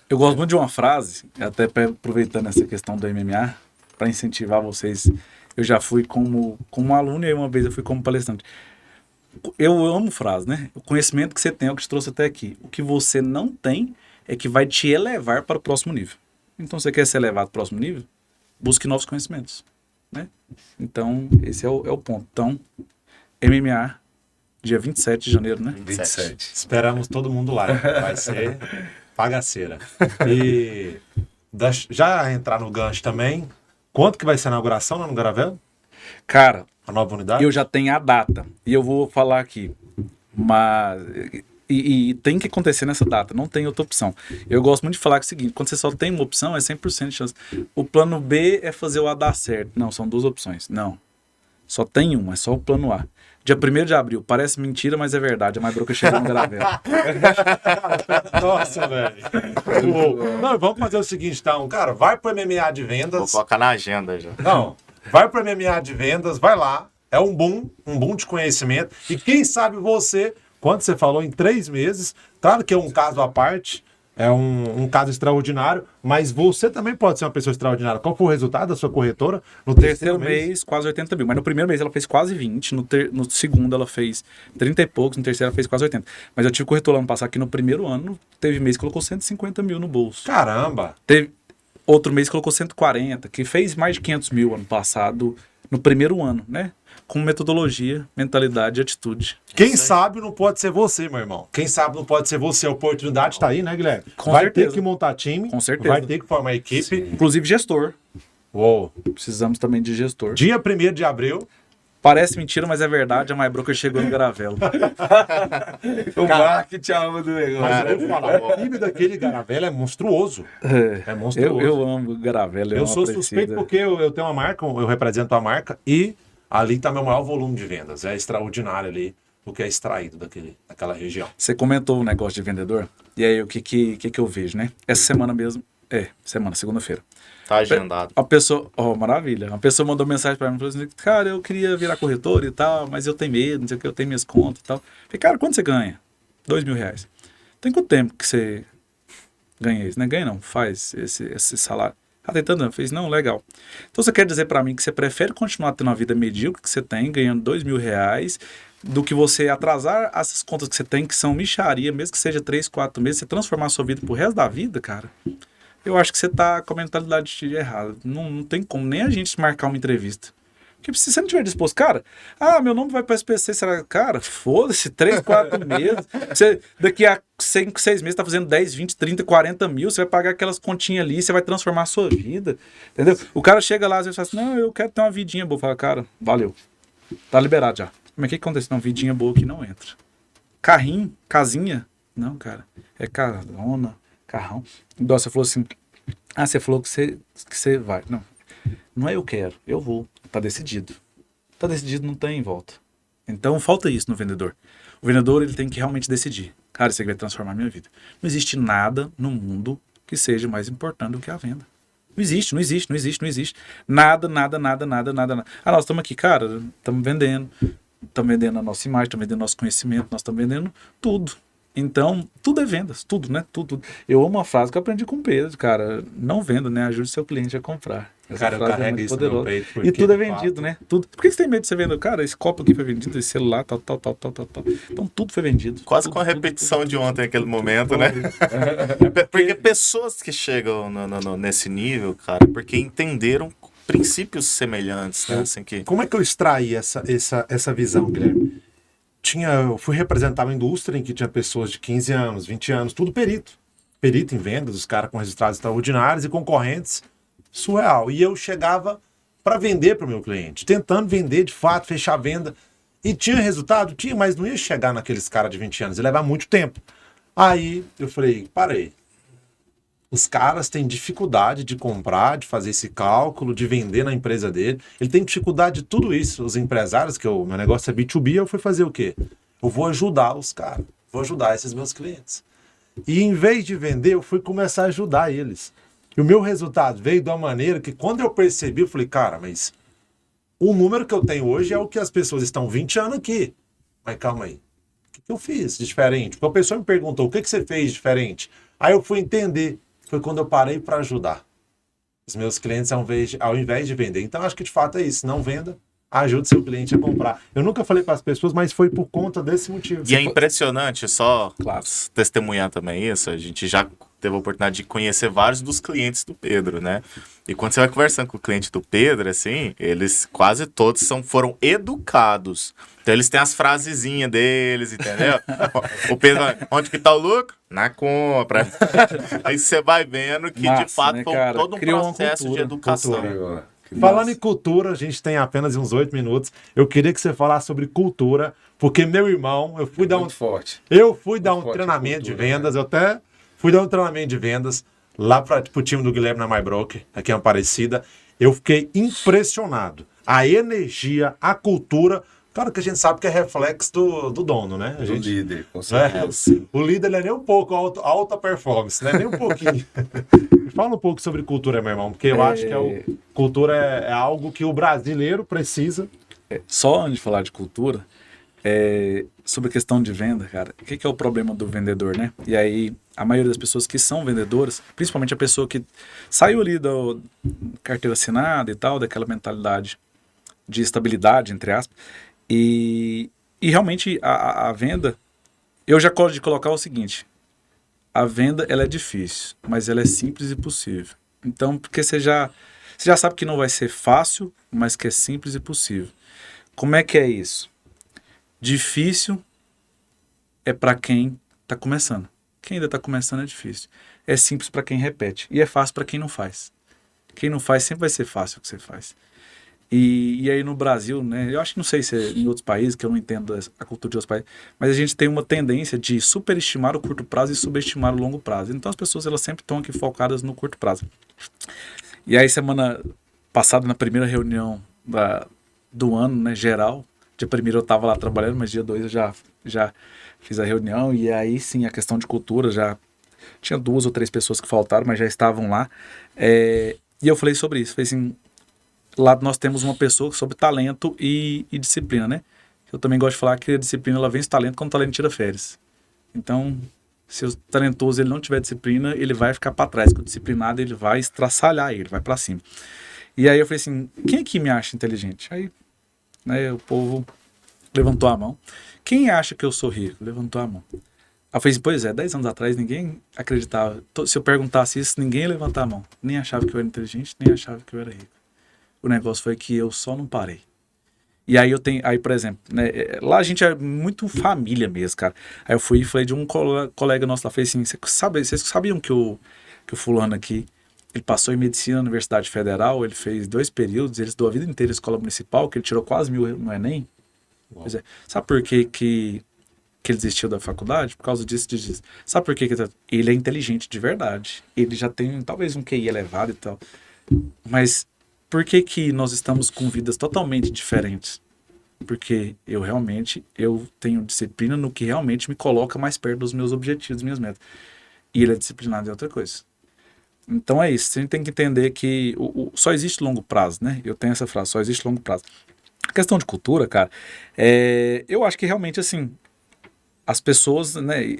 Eu gosto muito de uma frase, até aproveitando essa questão do MMA, para incentivar vocês. Eu já fui como aluno e aí uma vez eu fui como palestrante. Eu amo frase, né? O conhecimento que você tem é o que te trouxe até aqui. O que você não tem é que vai te elevar para o próximo nível. Então, você quer ser elevado para o próximo nível? Busque novos conhecimentos, né? Então, esse é o ponto. Então, MMA, dia 27 de janeiro, né? 27. Esperamos todo mundo lá. Vai ser bagaceira. E já entrar no gancho também, quanto que vai ser a inauguração lá no Garavel? Cara, A nova unidade? eu já tenho a data e eu vou falar aqui, mas e tem que acontecer nessa data, não tem outra opção. Eu gosto muito de falar que é o seguinte, quando você só tem uma opção, é 100% de chance. O plano B é fazer o A dar certo. Não, são duas opções. Não. Só tem um, é só o plano A. Dia 1º de abril, parece mentira, mas é verdade. A MyBroker chegou no Gravela. Nossa, velho. Não, vamos fazer o seguinte, então. Cara, vai pro MMA de Vou vendas. colocar na agenda já. Não, vai pro MMA de vendas, vai lá. É um boom de conhecimento. E quem sabe você, quando você falou em 3 meses, claro que é um caso à parte, é um caso extraordinário, mas você também pode ser uma pessoa extraordinária. Qual foi o resultado da sua corretora no Terceiro mês, quase 80 mil. Mas no primeiro mês ela fez quase 20. No segundo ela fez 30 e poucos. No terceiro ela fez quase 80. Mas eu tive corretor lá no passado que no primeiro ano teve mês que colocou 150 mil no bolso. Caramba! Teve outro mês que colocou 140, que fez mais de 500 mil ano passado, no primeiro ano, né? Com metodologia, mentalidade e atitude. Quem sabe não pode ser você, meu irmão. Quem sabe não pode ser você. A oportunidade está aí, né, Guilherme? Com vai certeza. ter que montar time, Com certeza. vai ter que formar equipe. Inclusive gestor. Uou. Precisamos também de gestor. Dia 1º de abril. Parece mentira, mas é verdade. A MyBroker chegou no Gravelo. O marketing é a alma do negócio. Mas eu vou falar, o time daquele Garavela é monstruoso. É monstruoso. Eu amo o Gravelo. Eu sou suspeito porque eu tenho uma marca, eu represento a marca e ali está meu maior volume de vendas. É extraordinário ali o que é extraído daquela região. Você comentou o negócio de vendedor. E aí, o que eu vejo, né? Essa semana mesmo. Segunda-feira. Tá agendado. A pessoa, maravilha. A pessoa mandou mensagem pra mim, falou assim, cara, eu queria virar corretor e tal, mas eu tenho medo, não sei o que, eu tenho minhas contas e tal. Falei, cara, quanto você ganha? R$2.000. Tem quanto tempo que você ganha isso? Não ganha não, faz esse salário. Ah, tem tanto? Fez, não, legal. Então você quer dizer pra mim que você prefere continuar tendo uma vida medíocre que você tem, ganhando R$2.000, do que você atrasar essas contas que você tem, que são mixaria, mesmo que seja 3, 4 meses, você transformar a sua vida pro resto da vida, cara? Eu acho que você tá com a mentalidade errada. Não tem como nem a gente marcar uma entrevista. Porque se você não tiver disposto, cara, meu nome vai para o SPC, será? Cara, foda-se, 3, 4 meses. Você, daqui a 5, 6 meses tá fazendo 10, 20, 30, 40 mil, você vai pagar aquelas continhas ali, você vai transformar a sua vida. Entendeu? O cara chega lá, às vezes fala assim, não, eu quero ter uma vidinha boa. Fala, cara, valeu. Tá liberado já. Mas o que acontece? Não, vidinha boa que não entra. Carrinho, casinha. Não, cara. É carrão. Então, você falou assim, você falou que você vai. Não é eu quero, eu vou. Tá decidido. Tá decidido, não tem volta. Então, falta isso no vendedor. O vendedor, ele tem que realmente decidir. Cara, isso aqui vai transformar a minha vida. Não existe nada no mundo que seja mais importante do que a venda. Não existe. Nada. Nós estamos aqui, cara, estamos vendendo a nossa imagem, estamos vendendo nosso conhecimento, nós estamos vendendo tudo. Então, tudo é vendas, tudo, né? Tudo. Eu amo uma frase que eu aprendi com o Pedro, cara. Não venda, né? Ajude seu cliente a comprar. Essa Cara, eu frase carrego muito isso no poderosa. meu peito, porque, E tudo é de vendido, fato, né? Tudo. Por que você tem medo de ser vendedor? Cara, esse copo aqui foi vendido, esse celular, tal. Então, tudo foi vendido. Quase tudo, com a repetição de ontem, aquele momento, né? Porque pessoas que chegam nesse nível, cara, porque entenderam princípios semelhantes, né? Assim que... Como é que eu extraí essa visão, Guilherme? Eu fui representar uma indústria em que tinha pessoas de 15 anos, 20 anos, tudo perito. Perito em vendas, os caras com resultados extraordinários e concorrentes surreal. E eu chegava para vender para o meu cliente, tentando vender de fato, fechar a venda. E tinha resultado? Tinha, mas não ia chegar naqueles caras de 20 anos, ia levar muito tempo. Aí eu falei, parei. Os caras têm dificuldade de comprar, de fazer esse cálculo, de vender na empresa dele. Ele tem dificuldade de tudo isso. Os empresários, meu negócio é B2B, eu fui fazer o quê? Eu vou ajudar os caras, vou ajudar esses meus clientes. E em vez de vender, eu fui começar a ajudar eles. E o meu resultado veio de uma maneira que quando eu percebi, eu falei, cara, mas o número que eu tenho hoje é o que as pessoas estão 20 anos aqui. Mas calma aí, o que eu fiz de diferente? Porque a pessoa me perguntou, o que você fez de diferente? Aí eu fui entender. Foi quando eu parei para ajudar os meus clientes ao invés de vender. Então, acho que de fato é isso. Não venda, ajude seu cliente a comprar. Eu nunca falei para as pessoas, mas foi por conta desse motivo. E é impressionante, só Claro. testemunhar também isso, a gente já teve a oportunidade de conhecer vários dos clientes do Pedro, né? E quando você vai conversando com o cliente do Pedro, assim, eles quase todos foram educados. Então eles têm as frasezinhas deles, entendeu? O Pedro vai, onde que tá o lucro? Na compra. Aí você vai vendo que, Massa, de fato, né, foi cara? todo um Criou uma processo de cultura, educação. Falando em cultura, a gente tem apenas uns 8 minutos. Eu queria que você falasse sobre cultura, porque meu irmão, eu fui dar um forte. Eu fui dar um forte treinamento de cultura, vendas, eu até fui dar um treinamento de vendas lá para o time do Guilherme na MyBroker, aqui em Aparecida. Eu fiquei impressionado. a energia, a cultura. Claro que a gente sabe que é reflexo do dono, né? Do líder, com certeza. O líder não é nem um pouco alta performance, né? Nem um pouquinho. Fala um pouco sobre cultura, meu irmão, porque eu acho que cultura é algo que o brasileiro precisa. Só antes de falar de cultura, sobre a questão de venda, cara, o que é o problema do vendedor, né? E aí, a maioria das pessoas que são vendedoras, principalmente a pessoa que saiu ali da carteira assinada e tal, daquela mentalidade de estabilidade, entre aspas, e realmente a venda, eu já gosto de colocar o seguinte: a venda ela é difícil, mas ela é simples e possível. Então, porque você já sabe que não vai ser fácil, mas que é simples e possível. Como é que é isso? Difícil é para quem está começando. Quem ainda está começando é difícil. É simples para quem repete e é fácil para quem não faz. Quem não faz sempre vai ser fácil o que você faz. E aí no Brasil, né, eu acho que não sei se é em outros países, que eu não entendo a cultura de outros países, mas a gente tem uma tendência de superestimar o curto prazo e subestimar o longo prazo. Então as pessoas elas sempre estão aqui focadas no curto prazo. E aí semana passada, na primeira reunião do ano, né, geral, dia 1º eu estava lá trabalhando, mas dia 2 eu já fiz a reunião, e aí sim a questão de cultura, já tinha 2 ou 3 pessoas que faltaram, mas já estavam lá, e eu falei sobre isso, falei assim, lá nós temos uma pessoa sobre talento e disciplina, né? Eu também gosto de falar que a disciplina ela vence talento quando o talento tira férias. Então, se o talentoso ele não tiver disciplina, ele vai ficar para trás. Com o disciplinado, ele vai estraçalhar, ele vai para cima. E aí eu falei assim, quem aqui me acha inteligente? Aí, né, o povo levantou a mão. Quem acha que eu sou rico? Levantou a mão. Aí eu falei assim, pois é, 10 anos atrás ninguém acreditava. Se eu perguntasse isso, ninguém ia levantar a mão. Nem achava que eu era inteligente, nem achava que eu era rico. O negócio foi que eu só não parei. E aí aí por exemplo, né, lá a gente é muito família mesmo, cara. Aí eu fui e falei de um colega nosso lá, falei assim, vocês sabiam que o fulano aqui, ele passou em medicina na Universidade Federal, ele fez 2 períodos, ele estudou a vida inteira na escola municipal, que ele tirou quase 1.000 no Enem. Pois é. Sabe por que ele desistiu da faculdade? Por causa disso. Sabe por que ele é inteligente de verdade? Ele já tem talvez um QI elevado e tal. Mas por que nós estamos com vidas totalmente diferentes? Porque eu tenho disciplina no que realmente me coloca mais perto dos meus objetivos, das minhas metas. E ele é disciplinado em outra coisa. Então é isso. A gente tem que entender que só existe longo prazo, né? Eu tenho essa frase, só existe longo prazo. A questão de cultura, cara, eu acho que realmente, assim, as pessoas, né,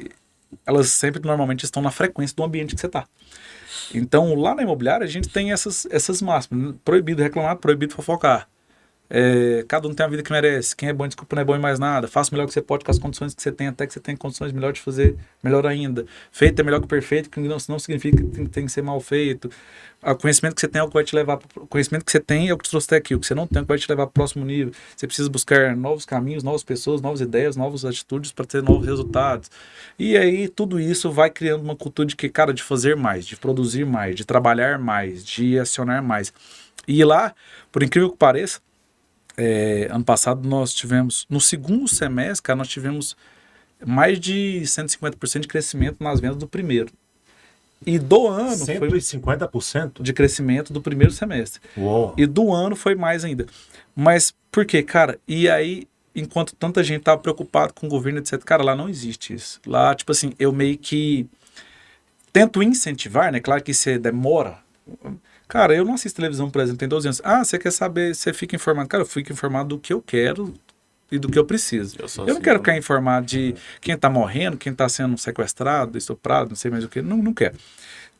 elas sempre normalmente estão na frequência do ambiente que você está. Então, lá na imobiliária, a gente tem essas máximas. Proibido reclamar, proibido fofocar. Cada um tem a vida que merece. Quem é bom, desculpa, não é bom em mais nada. Faça o melhor que você pode com as condições que você tem, até que você tenha condições melhor de fazer melhor ainda. Feito é melhor que perfeito, que não significa que tem que ser mal feito. O conhecimento que você tem é o que vai te levar. O conhecimento que você tem é o que te trouxe até aqui. O que você não tem é o que vai te levar para o próximo nível. Você precisa buscar novos caminhos, novas pessoas, novas ideias, novas atitudes para ter novos resultados. E aí tudo isso vai criando uma cultura de que, cara, de fazer mais, de produzir mais, de trabalhar mais, de acionar mais. E lá, por incrível que pareça, ano passado nós tivemos, no segundo semestre, cara, nós tivemos mais de 150% de crescimento nas vendas do primeiro. E do ano 150% de crescimento do primeiro semestre. Uou. E do ano foi mais ainda. Mas por quê, cara? E aí, enquanto tanta gente tava preocupado com o governo, etc., cara, lá não existe isso. Lá, tipo assim, eu meio que tento incentivar, né? Claro que você demora. Cara, eu não assisto televisão, por exemplo, tem 12 anos. Ah, você quer saber, você fica informado. Cara, eu fico informado do que eu quero e do que eu preciso. Eu não quero ficar informado de quem tá morrendo, quem tá sendo sequestrado, estuprado, não sei mais o que. Não quero.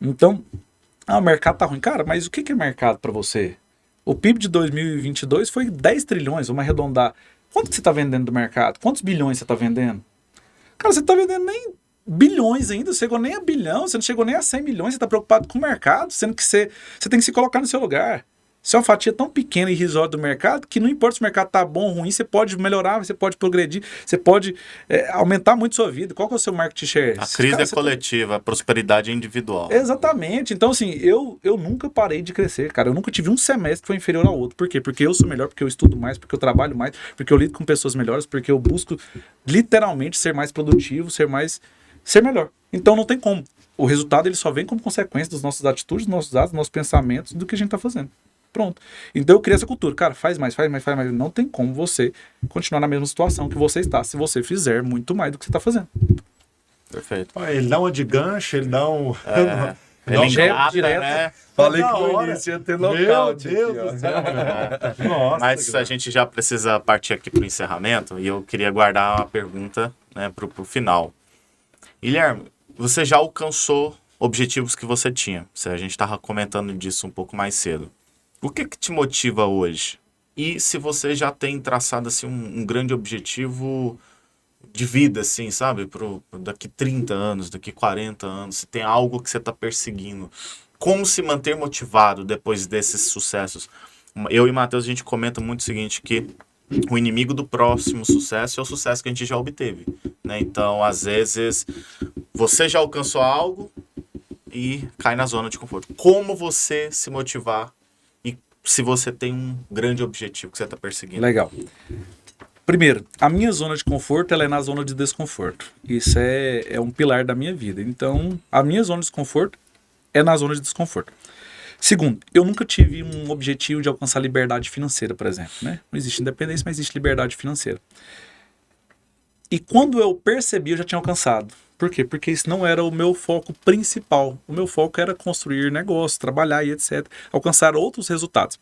Então, o mercado tá ruim. Cara, mas o que é mercado para você? O PIB de 2022 foi 10 trilhões, vamos arredondar. Quanto que você tá vendendo do mercado? Quantos bilhões você tá vendendo? Cara, você tá vendendo nem bilhões ainda, você chegou nem a bilhão, você não chegou nem a 100 milhões, você tá preocupado com o mercado, sendo que você tem que se colocar no seu lugar. Você é uma fatia tão pequena e irrisória do mercado que não importa se o mercado tá bom ou ruim, você pode melhorar, você pode progredir, você pode aumentar muito sua vida. Qual que é o seu market share? A crise é coletiva, a prosperidade é individual. Exatamente. Então, assim, eu nunca parei de crescer, cara. Eu nunca tive um semestre que foi inferior ao outro. Por quê? Porque eu sou melhor, porque eu estudo mais, porque eu trabalho mais, porque eu lido com pessoas melhores, porque eu busco literalmente ser mais produtivo, ser melhor. Então não tem como. O resultado ele só vem como consequência das nossas atitudes, dos nossos atos, dos nossos pensamentos, do que a gente tá fazendo. Pronto. Então eu criei essa cultura. Cara, faz mais. Não tem como você continuar na mesma situação que você está, se você fizer muito mais do que você está fazendo. Perfeito. Ó, ele dá uma de gancho, ele dá um... Ele Não, engata, direto. né? Falei Da que no hora. início ia ter Meu nocaute Deus aqui, ó. do céu, velho. Nossa, Mas a Guilherme. gente já precisa partir aqui para o encerramento e eu queria guardar uma pergunta, né, para o final. Guilherme, você já alcançou objetivos que você tinha. A gente estava comentando disso um pouco mais cedo. O que te motiva hoje? E se você já tem traçado assim, um grande objetivo de vida, assim, sabe? Daqui 30 anos, daqui 40 anos, se tem algo que você está perseguindo. Como se manter motivado depois desses sucessos? Eu e o Matheus, a gente comenta muito o seguinte, que o inimigo do próximo sucesso é o sucesso que a gente já obteve, né? Então, às vezes, você já alcançou algo e cai na zona de conforto. Como você se motivar e se você tem um grande objetivo que você está perseguindo? Legal. Primeiro, a minha zona de conforto, ela é na zona de desconforto. Isso é um pilar da minha vida. Então, a minha zona de desconforto é na zona de desconforto. Segundo, eu nunca tive um objetivo de alcançar liberdade financeira, por exemplo, né? Não existe independência, mas existe liberdade financeira. E quando eu percebi, eu já tinha alcançado. Por quê? Porque isso não era o meu foco principal. O meu foco era construir negócio, trabalhar e etc. Alcançar outros resultados.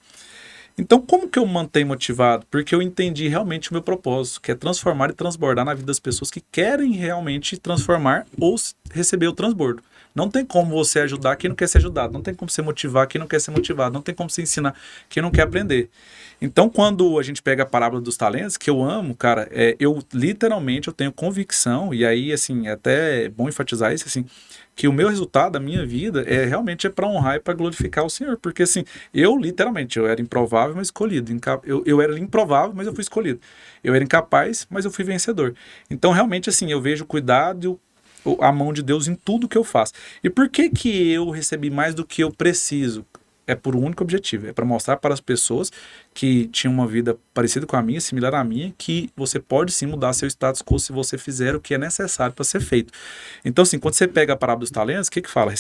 Então, como que eu mantenho motivado? Porque eu entendi realmente o meu propósito, que é transformar e transbordar na vida das pessoas que querem realmente transformar ou receber o transbordo. Não tem como você ajudar quem não quer ser ajudado. Não tem como você motivar quem não quer ser motivado. Não tem como você ensinar quem não quer aprender. Então, quando a gente pega a parábola dos talentos, que eu amo, cara, eu literalmente eu tenho convicção, e aí, assim, é até bom enfatizar isso, assim, que o meu resultado, a minha vida, realmente para honrar e para glorificar o Senhor. Porque, assim, eu literalmente, eu era improvável, mas escolhido. Eu era improvável, mas eu fui escolhido. Eu era incapaz, mas eu fui vencedor. Então, realmente, assim, eu vejo o cuidado e a mão de Deus em tudo que eu faço. E por que que eu recebi mais do que eu preciso? É por um único objetivo, é para mostrar para as pessoas que tinham uma vida parecida com a minha, similar à minha, que você pode sim mudar seu status quo se você fizer o que é necessário para ser feito. Então, assim, quando você pega a parábola dos talentos, o que fala?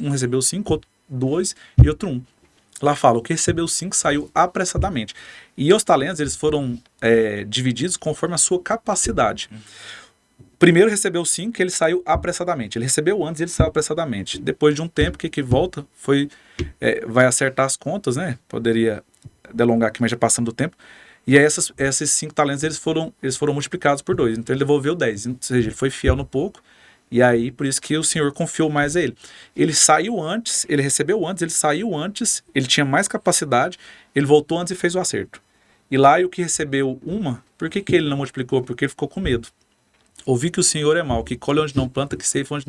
Um recebeu 5, outro 2 e outro 1. Lá fala, o que recebeu 5 saiu apressadamente. E os talentos, eles foram divididos conforme a sua capacidade. Primeiro recebeu 5, ele saiu apressadamente. Ele recebeu antes e ele saiu apressadamente. Depois de um tempo, o que volta vai acertar as contas, né? Poderia delongar aqui, mas já passando do tempo. E aí esses 5 talentos, eles foram multiplicados por 2. Então ele devolveu 10. Ou seja, ele foi fiel no pouco. E aí, por isso que o Senhor confiou mais a ele. Ele saiu antes, ele recebeu antes, ele saiu antes, ele tinha mais capacidade, ele voltou antes e fez o acerto. E lá, o que recebeu por que ele não multiplicou? Porque ele ficou com medo. Ouvi que o Senhor é mau, que colhe onde não planta, que ceifa onde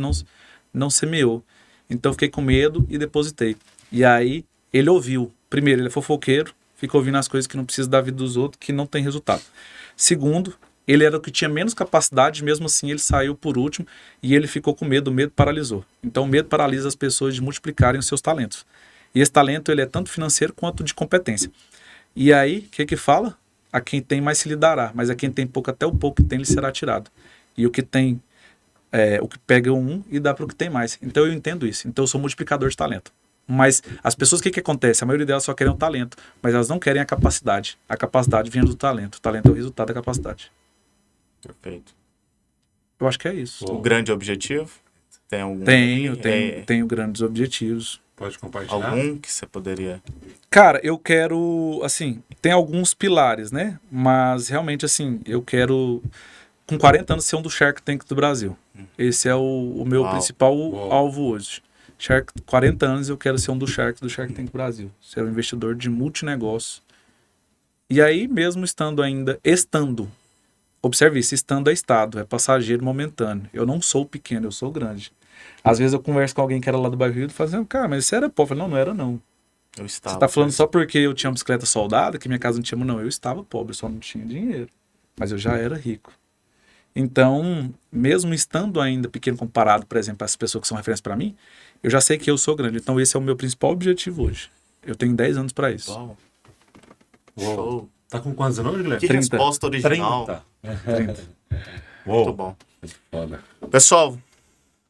não semeou. Então fiquei com medo e depositei. E aí ele ouviu. Primeiro, ele é fofoqueiro, fica ouvindo as coisas que não precisa da vida dos outros, que não tem resultado. Segundo, ele era o que tinha menos capacidade, mesmo assim ele saiu por último e ele ficou com medo, o medo paralisou. Então o medo paralisa as pessoas de multiplicarem os seus talentos. E esse talento ele é tanto financeiro quanto de competência. E aí, o que fala? A quem tem mais se lhe dará, mas a quem tem pouco, até o pouco que tem lhe será tirado. E o que tem, o que pega um e dá para o que tem mais. Então eu entendo isso. Então eu sou multiplicador de talento. Mas as pessoas, o que acontece? A maioria delas só querem o talento, mas elas não querem a capacidade. A capacidade vem do talento. O talento é o resultado da capacidade. Perfeito. Eu acho que é isso. O grande objetivo? Tem algum? Tenho grandes objetivos. Pode compartilhar? Algum que você poderia... Cara, eu quero, assim, tem alguns pilares, né? Mas realmente, assim, eu quero... com 40 anos, ser um do Shark Tank do Brasil. Esse é o meu principal alvo hoje. 40 anos eu quero ser um do Shark Tank Brasil. Ser um investidor de multinegócio. E aí, mesmo observe isso, estando é estado, é passageiro momentâneo. Eu não sou pequeno, eu sou grande. Às vezes eu converso com alguém que era lá do bairro Rio e falo assim, cara, mas você era pobre. Eu falei, não era não. Eu estava. Você tá falando só porque eu tinha uma bicicleta soldada, que minha casa não tinha... Não, eu estava pobre, só não tinha dinheiro. Mas eu já era rico. Então, mesmo estando ainda pequeno comparado, por exemplo, às pessoas que são referência para mim, eu já sei que eu sou grande. Então, esse é o meu principal objetivo hoje. Eu tenho 10 anos para isso. Uau. Show. Tá com quantos anos, Guilherme? Que 30. resposta original. 30. Muito bom. Foda. Pessoal,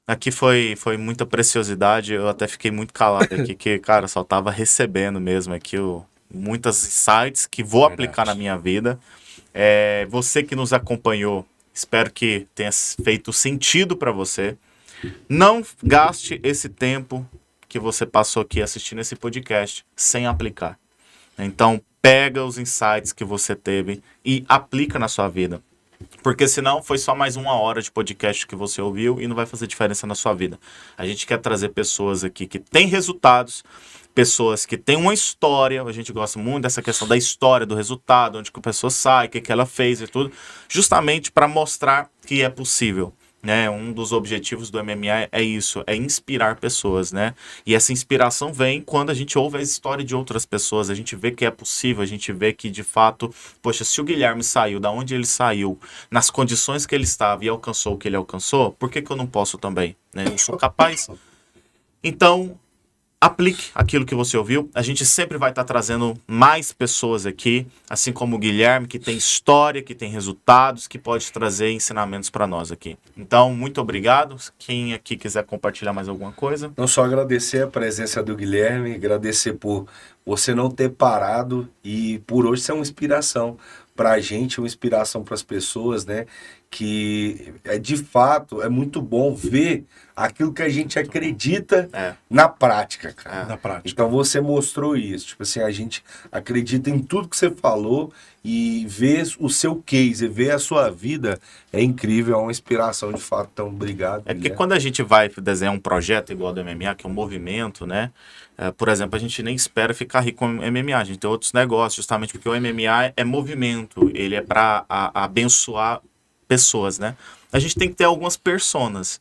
aqui foi muita preciosidade. Eu até fiquei muito calado aqui, que, cara, só tava recebendo mesmo aqui muitas insights que vou aplicar na minha vida. Você que nos acompanhou, espero que tenha feito sentido para você. Não gaste esse tempo que você passou aqui assistindo esse podcast sem aplicar. Então, pega os insights que você teve e aplica na sua vida. Porque senão foi só mais 1 hora de podcast que você ouviu e não vai fazer diferença na sua vida. A gente quer trazer pessoas aqui que têm resultados, pessoas que têm uma história. A gente gosta muito dessa questão da história, do resultado, onde que a pessoa sai, o que ela fez e tudo, justamente para mostrar que é possível. Né? Um dos objetivos do MMA é isso, é inspirar pessoas, né? E essa inspiração vem quando a gente ouve a história de outras pessoas, a gente vê que é possível, a gente vê que de fato, poxa, se o Guilherme saiu, da onde ele saiu, nas condições que ele estava e alcançou o que ele alcançou, por que que eu não posso também? Né? Eu sou capaz. Então, aplique aquilo que você ouviu. A gente sempre vai estar trazendo mais pessoas aqui, assim como o Guilherme, que tem história, que tem resultados, que pode trazer ensinamentos para nós aqui. Então, muito obrigado. Quem aqui quiser compartilhar mais alguma coisa. Não só agradecer a presença do Guilherme, agradecer por você não ter parado e por hoje ser uma inspiração para a gente, uma inspiração para as pessoas, né? Que de fato é muito bom ver aquilo que a gente acredita na prática, cara. Na prática. Então você mostrou isso. Tipo assim, a gente acredita em tudo que você falou e ver o seu case, ver a sua vida é incrível, é uma inspiração de fato. Então, obrigado. Porque quando a gente vai desenhar um projeto igual do MMA, que é um movimento, né? Por exemplo, a gente nem espera ficar rico com o MMA, a gente tem outros negócios, justamente porque o MMA é movimento, ele é para abençoar pessoas, né? A gente tem que ter algumas personas.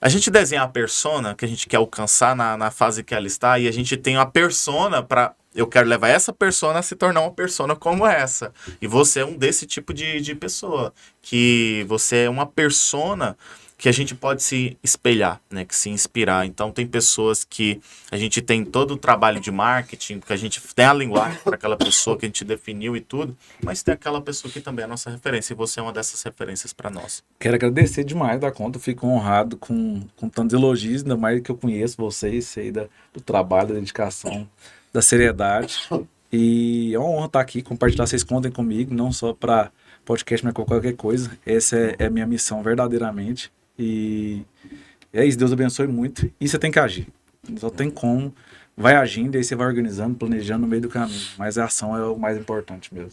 A gente desenha a persona que a gente quer alcançar na fase que ela está, e a gente tem uma persona para... Eu quero levar essa persona a se tornar uma persona como essa. E você é um desse tipo de pessoa. Que você é uma persona que a gente pode se espelhar, né? Que se inspirar. Então, tem pessoas que a gente tem todo o trabalho de marketing, que a gente tem a linguagem para aquela pessoa que a gente definiu e tudo, mas tem aquela pessoa que também é a nossa referência, e você é uma dessas referências para nós. Quero agradecer demais da conta, fico honrado com tantos elogios, ainda mais que eu conheço vocês, sei do trabalho, da dedicação, da seriedade. E é uma honra estar aqui, compartilhar, vocês contem comigo, não só para podcast, mas qualquer coisa. Essa é a minha missão verdadeiramente. E é isso, Deus abençoe muito. E você tem que agir. Só tem como. Vai agindo, aí você vai organizando, planejando no meio do caminho. Mas a ação é o mais importante mesmo.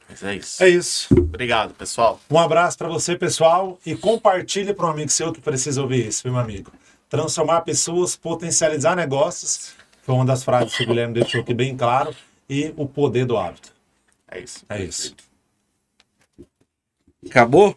Mas é isso. É isso. Obrigado, pessoal. Um abraço para você, pessoal. E compartilhe para um amigo seu que precisa ouvir isso, meu amigo. Transformar pessoas, potencializar negócios. Foi uma das frases que o Guilherme deixou aqui bem claro. E o poder do hábito. É isso. É isso. Acabou?